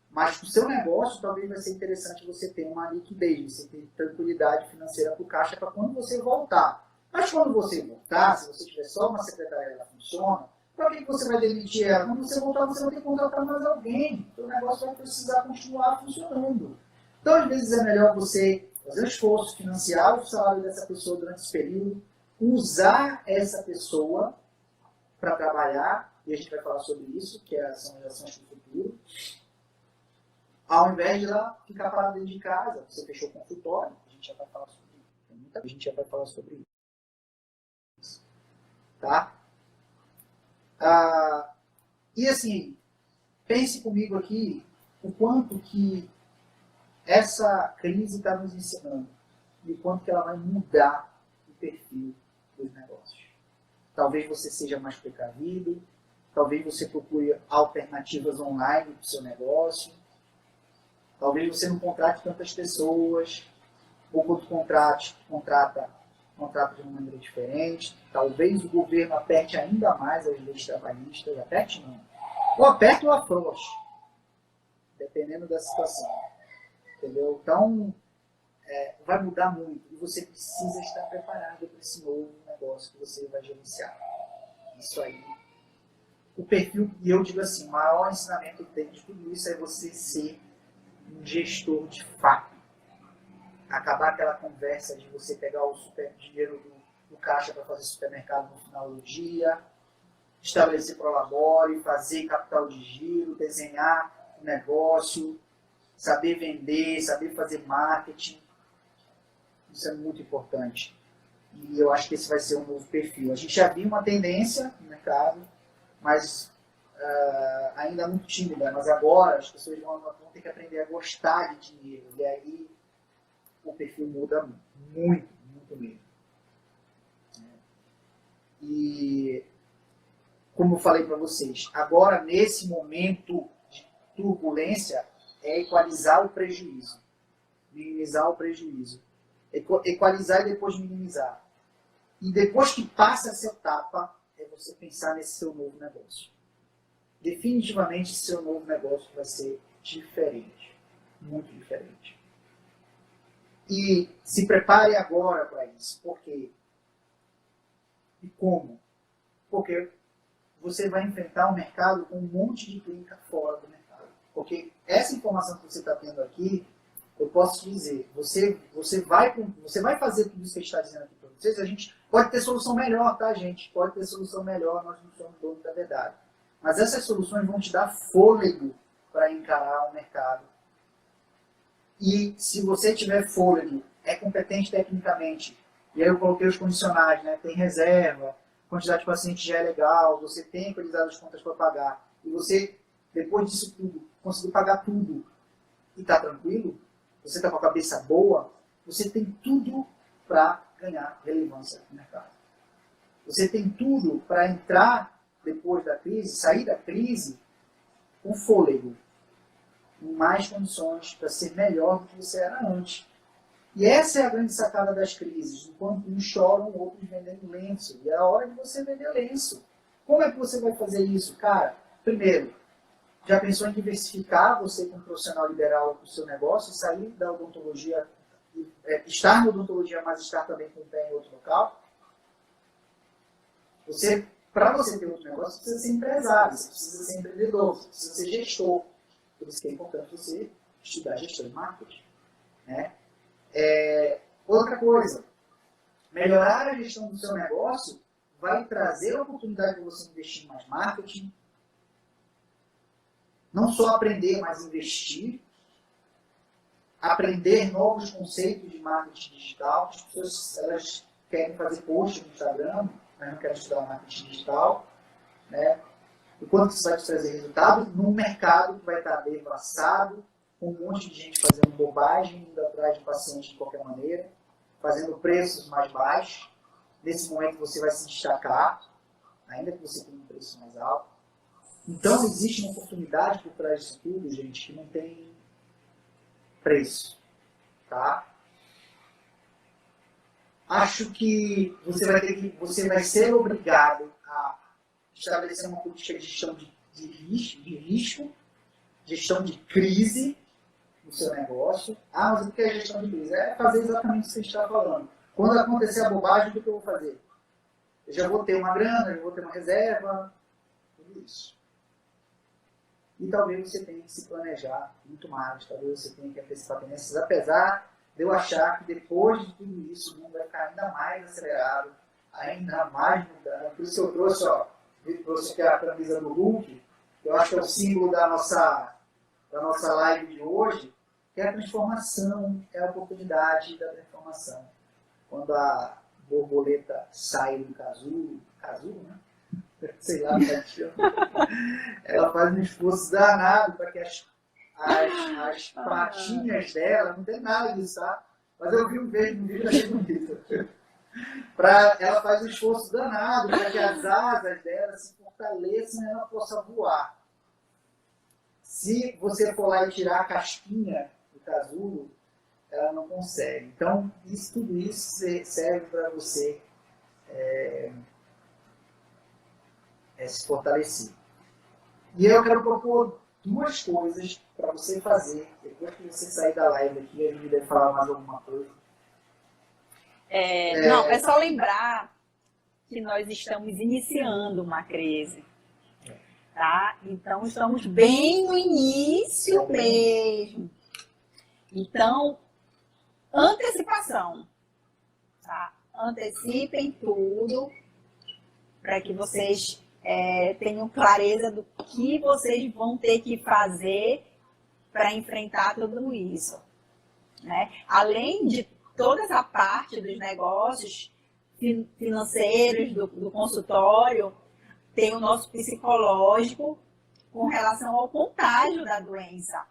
mas para o seu negócio talvez vai ser interessante você ter uma liquidez, você ter tranquilidade financeira para o caixa para quando você voltar. Mas quando você voltar, se você tiver só uma secretária que ela funciona, para que você vai demitir ela? Quando você voltar, você vai ter que contratar mais alguém. O seu negócio vai precisar continuar funcionando. Então, às vezes, é melhor você fazer um esforço, financiar o salário dessa pessoa durante esse período, usar essa pessoa para trabalhar, e a gente vai falar sobre isso, que são as ações para o futuro, ao invés de ela ficar parada dentro de casa. Você fechou o consultório, a gente já vai falar sobre isso. A gente já vai falar sobre isso. Tá? E assim, pense comigo aqui o quanto que essa crise está nos ensinando e o quanto que ela vai mudar o perfil dos negócios. Talvez você seja mais precavido, talvez você procure alternativas online para o seu negócio, talvez você não contrate tantas pessoas, ou quando contrata de uma maneira diferente, talvez o governo aperte ainda mais as leis trabalhistas, aperte não, ou aperte ou afrouxe, dependendo da situação. Entendeu? Então, vai mudar muito e você precisa estar preparado para esse novo negócio que você vai gerenciar. Isso aí. O perfil, e eu digo assim, o maior ensinamento que tem de tudo isso é você ser um gestor de fato. Acabar aquela conversa de você pegar o dinheiro do caixa para fazer supermercado no final do dia, estabelecer prolabore, fazer capital de giro, desenhar o negócio, saber vender, saber fazer marketing. Isso é muito importante. E eu acho que esse vai ser um novo perfil. A gente já viu uma tendência no mercado, mas ainda muito tímida. Mas agora as pessoas vão ter que aprender a gostar de dinheiro. E aí o perfil muda muito, muito mesmo. E como eu falei para vocês, agora nesse momento de turbulência, é equalizar o prejuízo, minimizar o prejuízo. Equalizar e depois minimizar. E depois que passa essa etapa, é você pensar nesse seu novo negócio. Definitivamente, seu novo negócio vai ser diferente. Muito diferente. E se prepare agora para isso. Por quê? E como? Porque você vai enfrentar um mercado com um monte de clínica fora do mercado. Porque essa informação que você está tendo aqui, eu posso te dizer, você vai fazer tudo isso que a gente está dizendo aqui para vocês, a gente pode ter solução melhor, tá, gente? Pode ter solução melhor, nós não somos donos da verdade. Mas essas soluções vão te dar fôlego para encarar o mercado. E se você tiver fôlego, é competente tecnicamente, e aí eu coloquei os condicionais, né? Tem reserva, a quantidade de pacientes já é legal, você tem equalizado as contas para pagar, e você, depois disso tudo, conseguiu pagar tudo e está tranquilo, você está com a cabeça boa, você tem tudo para ganhar relevância no mercado. Você tem tudo para entrar depois da crise, sair da crise com fôlego, com mais condições para ser melhor do que você era antes. E essa é a grande sacada das crises. Enquanto uns choram, outros vendendo lenço. E é a hora de você vender lenço. Como é que você vai fazer isso? Cara, primeiro, já pensou em diversificar você como profissional liberal o seu negócio e sair da odontologia, estar na odontologia, mas estar também com o pé em outro local? Para você ter outro negócio, você precisa ser empresário, você precisa ser empreendedor, você precisa ser gestor. Por isso que é importante você estudar gestão de marketing. Né? Outra coisa, melhorar a gestão do seu negócio vai trazer a oportunidade de você investir em mais marketing, não só aprender, mas investir, aprender novos conceitos de marketing digital. As pessoas elas querem fazer post no Instagram, mas não querem estudar marketing digital. Né? E quanto isso vai te trazer resultado? Num mercado que vai estar devassado, com um monte de gente fazendo bobagem, indo atrás de paciente de qualquer maneira, fazendo preços mais baixos. Nesse momento você vai se destacar, ainda que você tenha um preço mais alto. Então existe uma oportunidade por trás disso tudo, gente, que não tem preço. Tá? Acho que você vai ser obrigado a estabelecer uma política de gestão de risco, gestão de crise no seu negócio. Mas o que é gestão de crise? É fazer exatamente o que você está falando. Quando acontecer a bobagem, o que eu vou fazer? Eu já vou ter uma grana, eu já vou ter uma reserva, tudo isso. E talvez você tenha que se planejar muito mais, talvez você tenha que antecipar tendências, apesar de eu achar que depois de tudo isso, o mundo vai ficar ainda mais acelerado, ainda mais mudando. Por isso eu trouxe aqui a camisa do Hulk, que eu acho que é o símbolo da nossa live de hoje, que é a transformação, é a oportunidade da transformação. Quando a borboleta sai do casulo, né? Sei lá, ela faz um esforço danado para que as patinhas dela, não tem nada disso, tá? Mas eu vi um vídeo achei bonito. Ela faz um esforço danado para que as asas dela se fortaleçam e ela possa voar. Se você for lá e tirar a casquinha do casulo, ela não consegue. Então, tudo isso serve para você se fortalecer. E eu quero propor duas coisas para você fazer, depois que você sair da live aqui, a gente deve falar mais alguma coisa. Não, é só lembrar que nós estamos iniciando uma crise. Tá? Então, estamos bem no início mesmo. Então, antecipação. Tá? Antecipem tudo para que vocês tenham clareza do que vocês vão ter que fazer para enfrentar tudo isso. Né? Além de toda essa parte dos negócios financeiros, do consultório, tem o nosso psicológico com relação ao contágio da doença.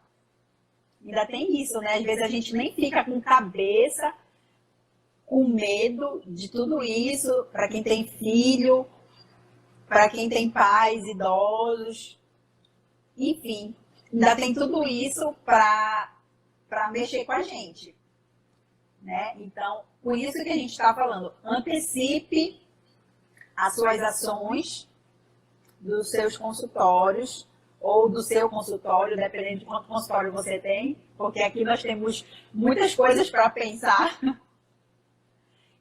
Ainda tem isso, né? Às vezes a gente nem fica com cabeça, com medo de tudo isso, para quem tem filho, para quem tem pais idosos, enfim, ainda tem tudo isso para mexer com a gente. Né? Então, por isso que a gente está falando, antecipe as suas ações dos seus consultórios ou do seu consultório, dependendo de quanto consultório você tem, porque aqui nós temos muitas coisas para pensar.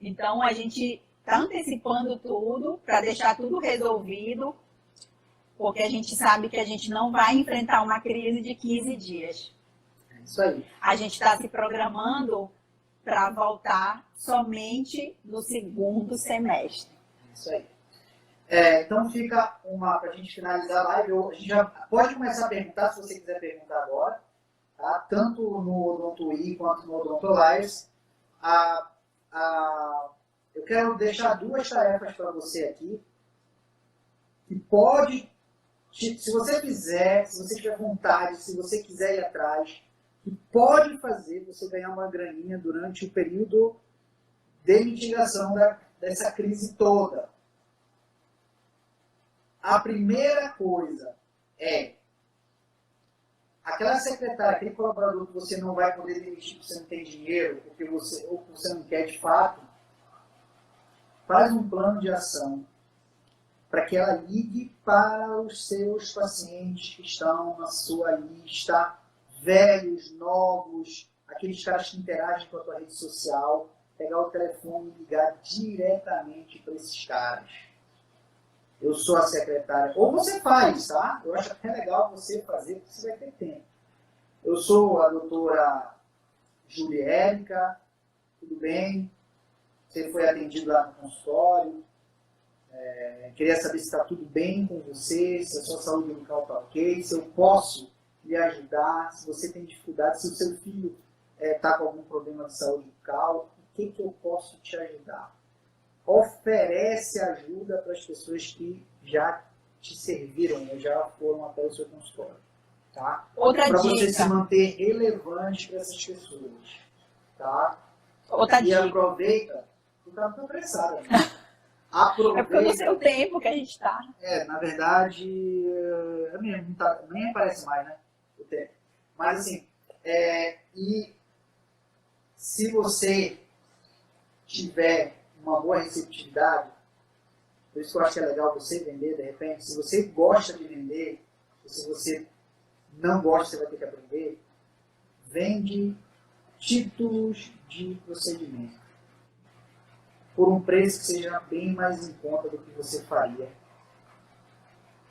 Então, a gente está antecipando tudo para deixar tudo resolvido, porque a gente sabe que a gente não vai enfrentar uma crise de 15 dias. É isso aí. A gente está se programando para voltar somente no segundo semestre. É isso aí. Então fica para a gente finalizar a live. A gente já pode começar a perguntar, se você quiser perguntar agora, tá? Tanto no Odonto-i quanto no Odontolives. Eu quero deixar duas tarefas para você aqui, que pode se você fizer, se você tiver vontade, se você quiser ir atrás, que pode fazer você ganhar uma graninha durante o período de mitigação dessa crise toda. A primeira coisa é aquela secretária, aquele colaborador que você não vai poder demitir porque você não tem dinheiro, ou porque você não quer de fato, faz um plano de ação para que ela ligue para os seus pacientes que estão na sua lista, velhos, novos, aqueles caras que interagem com a tua rede social, pegar o telefone e ligar diretamente para esses caras. Eu sou a secretária. Ou você faz, tá? Eu acho até legal você fazer, porque você vai ter tempo. Eu sou a doutora Juliérica, tudo bem? Você foi atendido lá no consultório. Queria saber se está tudo bem com você, se a sua saúde bucal está ok, se eu posso lhe ajudar, se você tem dificuldade, se o seu filho está com algum problema de saúde bucal, o que eu posso te ajudar? Oferece ajuda para as pessoas que já te serviram, ou já foram até o seu consultório. Tá? Outra dica. Para você se manter relevante para essas pessoas. Tá? Outra dica. Aproveita. Tu tá muito apressada, né? É porque eu não sei o tempo que a gente está. Na verdade, nem aparece mais, né? O tempo. Mas assim, e se você tiver uma boa receptividade, por isso que eu acho que é legal você vender de repente, se você gosta de vender, se você não gosta, você vai ter que aprender, vende títulos de procedimento por um preço que seja bem mais em conta do que você faria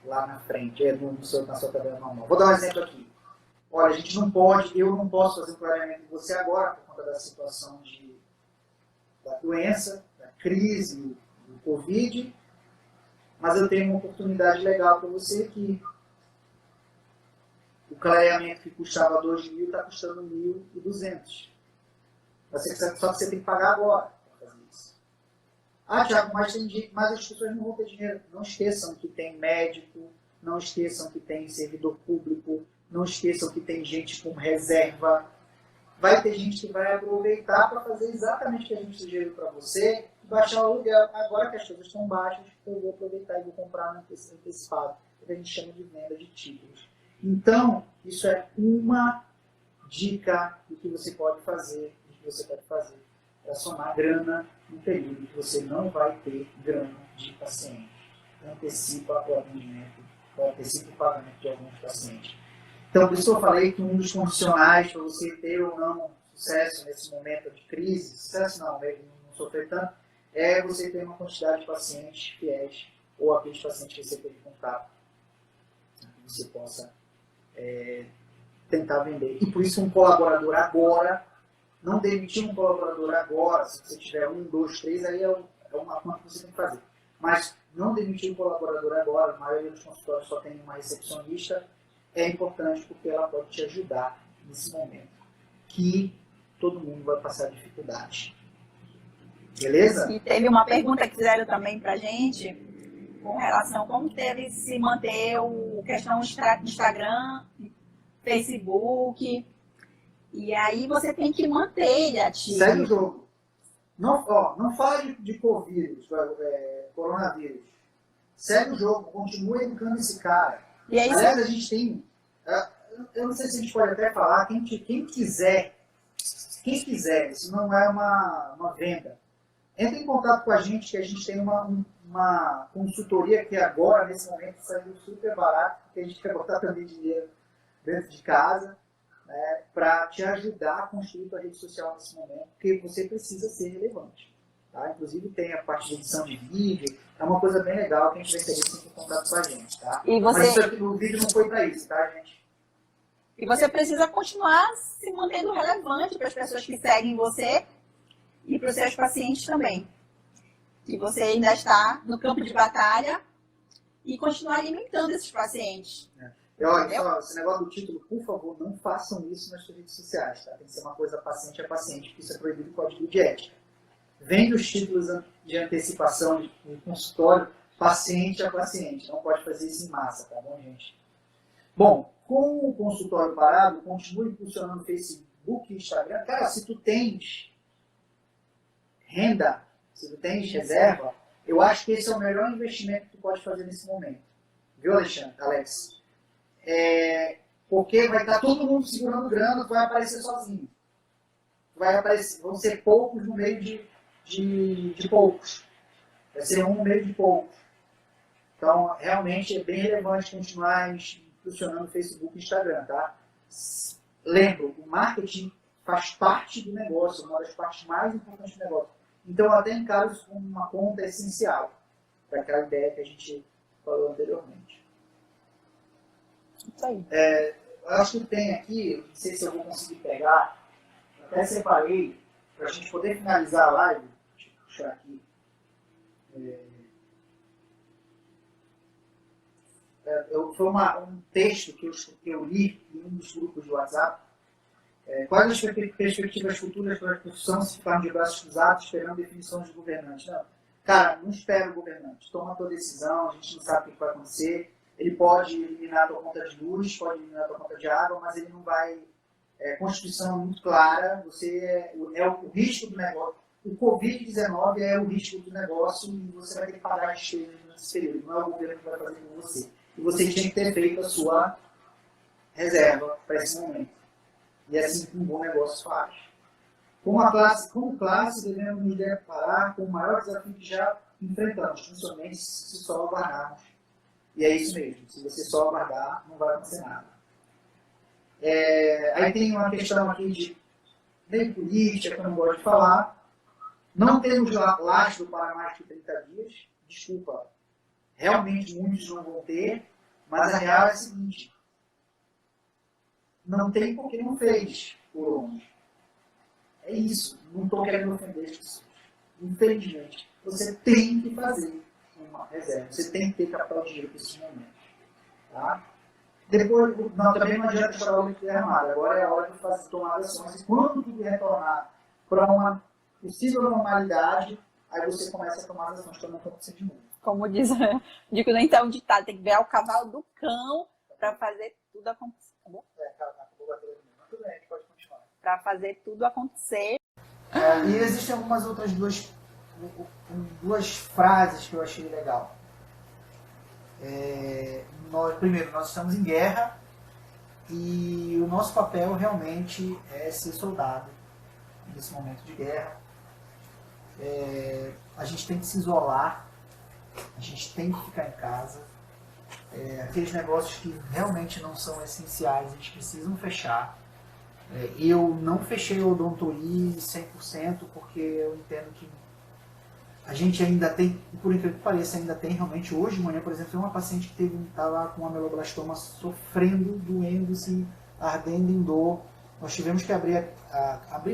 lá na frente, na sua tabela normal. Vou dar um exemplo aqui. Olha, eu não posso fazer um clareamento com você agora por conta da situação da doença, da crise, do Covid, mas eu tenho uma oportunidade legal para você aqui. O clareamento que custava 2.000 está custando 1.200. Só que você tem que pagar agora para fazer isso. Tiago, mas as pessoas não vão ter dinheiro. Não esqueçam que tem médico, não esqueçam que tem servidor público, não esqueçam que tem gente com reserva. Vai ter gente que vai aproveitar para fazer exatamente o que a gente sugeriu para você, baixar o aluguel. Agora que as coisas estão baixas, eu vou aproveitar e vou comprar no antecipado, que a gente chama de venda de títulos. Então, isso é uma dica do que você pode fazer, para somar grana no período que você não vai ter grana de paciente. Antecipa o atendimento, antecipa o pagamento de alguns pacientes. Então, por isso que eu falei que um dos condicionais para você ter ou não sucesso nesse momento de crise, sucesso não, não sofrer tanto, é você ter uma quantidade de pacientes fiéis ou aqueles pacientes que você teve contato, que você possa tentar vender. E por isso um colaborador agora, não demitir um colaborador agora, se você tiver 1, 2, 3, aí é uma conta que você tem que fazer. Mas não demitir um colaborador agora, a maioria dos consultórios só tem uma recepcionista, é importante porque ela pode te ajudar nesse momento, que todo mundo vai passar dificuldade. Beleza? E teve uma pergunta que fizeram também pra gente, com relação a como deve se manter a questão Instagram, Facebook, e aí você tem que manter ele ativo. Segue o jogo. Não fale de coronavírus. Segue o jogo, continue educando esse cara. E aí, aliás, a gente tem, eu não sei se a gente pode até falar, quem quiser, isso não é uma venda, entre em contato com a gente, que a gente tem uma consultoria que agora, nesse momento, saiu super barato, porque a gente quer botar também dinheiro dentro de casa, né, para te ajudar a construir a tua rede social nesse momento, porque você precisa ser relevante. Tá? Inclusive tem a parte de edição de vídeo, é uma coisa bem legal, quem tiver interesse em contato com a gente. Tá? Mas isso aqui, o vídeo não foi para isso, tá, gente? E você precisa continuar se mantendo relevante para as pessoas que seguem você e para os seus pacientes também. Que você ainda está no campo de batalha e continuar alimentando esses pacientes. E olha, só, esse negócio do título, por favor, não façam isso nas suas redes sociais. Tá? Tem que ser uma coisa paciente a paciente, porque isso é proibido no código de ética. Vende os títulos de antecipação de consultório, paciente a paciente. Não pode fazer isso em massa, tá bom, gente? Bom, com o consultório parado, continue funcionando Facebook e Instagram. Cara, se tu tens renda, se tu tens reserva, eu acho que esse é o melhor investimento que tu pode fazer nesse momento. Viu, Alexandre? Alex? Porque vai estar todo mundo segurando grana, tu vai aparecer sozinho. Vão ser poucos no meio de poucos. Vai ser um no meio de poucos. Então, realmente é bem relevante continuar funcionando no Facebook e Instagram, tá? Lembro, o marketing faz parte do negócio, uma das partes mais importantes do negócio. Então, eu até encaro isso como uma conta essencial para aquela ideia que a gente falou anteriormente. Isso aí. Eu acho que tem aqui, não sei se eu vou conseguir pegar, até separei, para a gente poder finalizar a live, deixa eu puxar aqui. Foi um texto que eu li em um dos grupos de WhatsApp. Quais as perspectivas futuras para a profissão se ficarmos de braços cruzados esperando definições de governantes? Não. Cara, não espera o governante. Toma a tua decisão, a gente não sabe o que vai acontecer. Ele pode eliminar a tua conta de luz, pode eliminar a tua conta de água, mas ele não vai... Constituição muito clara, você o risco do negócio. O Covid-19 é o risco do negócio e você vai ter que pagar as despesas nesse período. Não é o governo que vai fazer com você. E você tinha que ter feito a sua reserva para esse momento. E é assim que um bom negócio faz. Como classe, devemos nos deparar com o maior desafio que já enfrentamos, principalmente se só aguardarmos. E é isso mesmo, se você só aguardar, não vai acontecer nada. Aí tem uma questão aqui de bem política, que eu não gosto de falar. Não temos lastro para mais que 30 dias. Desculpa, realmente muitos não vão ter, mas a real é a seguinte: não tem porque não fez por onde. É isso, não estou querendo ofender as pessoas. Infelizmente, você tem que fazer uma reserva, você tem que ter capital de giro para esse momento. Tá? Depois, também não adianta chorar o leite derramado, agora é a hora de tomar ações. E quando tudo retornar para uma possível normalidade, aí você começa a tomar as ações para não acontecer de novo. Como diz, digo, nem tá um ditado, tem que ver o cavalo do cão para fazer tudo acontecer. Tá bom? Tudo bem, a gente pode continuar. Para fazer tudo acontecer. E existem algumas outras duas frases que eu achei legal. Primeiro, nós estamos em guerra e o nosso papel realmente é ser soldado nesse momento de guerra. A gente tem que se isolar, a gente tem que ficar em casa. Aqueles negócios que realmente não são essenciais, eles precisam fechar. Eu não fechei o Odontoí 100% porque eu entendo que a gente ainda tem, por incrível que pareça, ainda tem realmente, hoje de manhã, por exemplo, tem uma paciente que estava com uma ameloblastoma sofrendo, doendo-se, ardendo em dor. Nós tivemos que abrir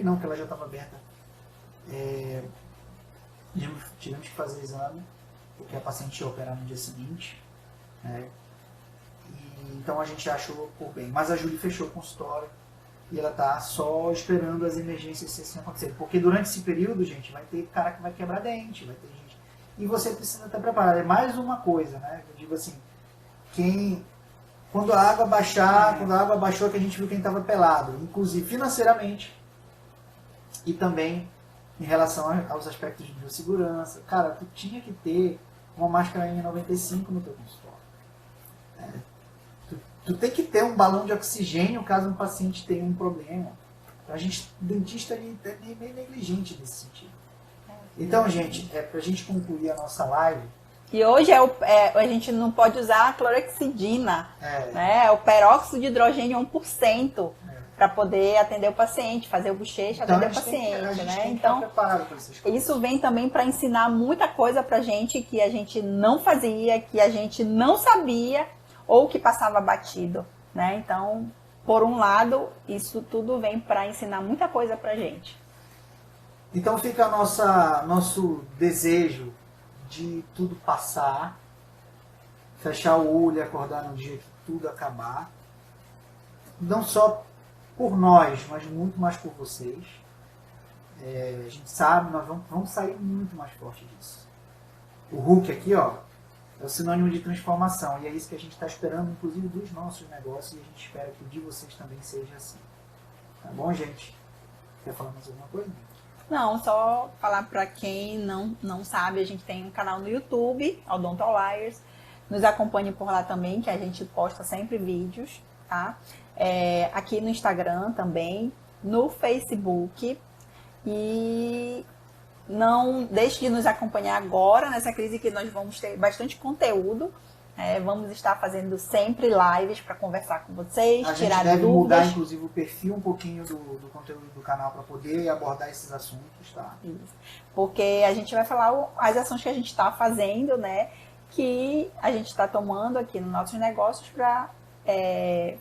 não, porque ela já estava aberta. Tivemos que fazer o exame, porque a paciente ia operar no dia seguinte. Então a gente achou por bem. Mas a Júlia fechou o consultório e ela está só esperando as emergências se assim acontecer. Porque durante esse período, gente, vai ter cara que vai quebrar dente, vai ter gente. E você precisa estar preparado. É mais uma coisa, né? Eu digo assim, quando a água baixar, quando a água baixou, que a gente viu quem estava pelado, inclusive financeiramente e também em relação aos aspectos de biossegurança. Cara, tu tinha que ter uma máscara N95 no teu consultório. Tu tem que ter um balão de oxigênio caso um paciente tenha um problema. A gente, o dentista, ele é meio negligente nesse sentido. Então, gente, para a gente concluir a nossa live... E hoje a gente não pode usar a clorexidina, né? É o peróxido de hidrogênio 1%, para poder atender o paciente, fazer o bochecho, então, atender o paciente, né? Então, isso vem também para ensinar muita coisa para a gente que a gente não fazia, que a gente não sabia ou que passava batido, né? Então, por um lado, isso tudo vem para ensinar muita coisa para a gente. Então fica nosso desejo de tudo passar, fechar o olho e acordar no dia que tudo acabar. Não só por nós, mas muito mais por vocês. A gente sabe, nós vamos sair muito mais forte disso. O Hulk aqui, ó, é o sinônimo de transformação. E é isso que a gente está esperando, inclusive, dos nossos negócios, e a gente espera que o de vocês também seja assim. Tá bom, gente? Quer falar mais alguma coisa? Não, só falar para quem não sabe, a gente tem um canal no YouTube, Odontoliers. Nos acompanhe por lá também, que a gente posta sempre vídeos, tá? Aqui no Instagram também, no Facebook. E não deixe de nos acompanhar agora nessa crise, que nós vamos ter bastante conteúdo. Vamos estar fazendo sempre lives para conversar com vocês, tirar dúvidas. A gente deve mudar, inclusive, o perfil um pouquinho do conteúdo do canal para poder abordar esses assuntos, tá? Isso. Porque a gente vai falar as ações que a gente está fazendo, né? Que a gente está tomando aqui nos nossos negócios para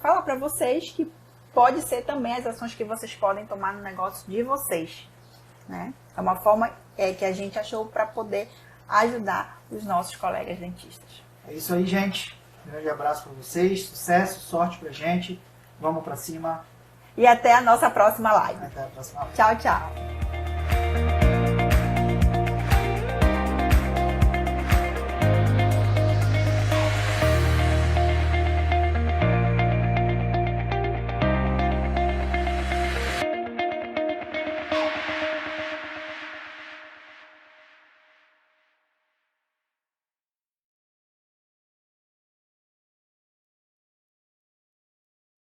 falar para vocês que pode ser também as ações que vocês podem tomar no negócio de vocês, né? É uma forma que a gente achou para poder ajudar os nossos colegas dentistas. É isso aí, gente. Um grande abraço para vocês. Sucesso, sorte pra gente. Vamos para cima. E até a nossa próxima live. Até a próxima live. Tchau, tchau.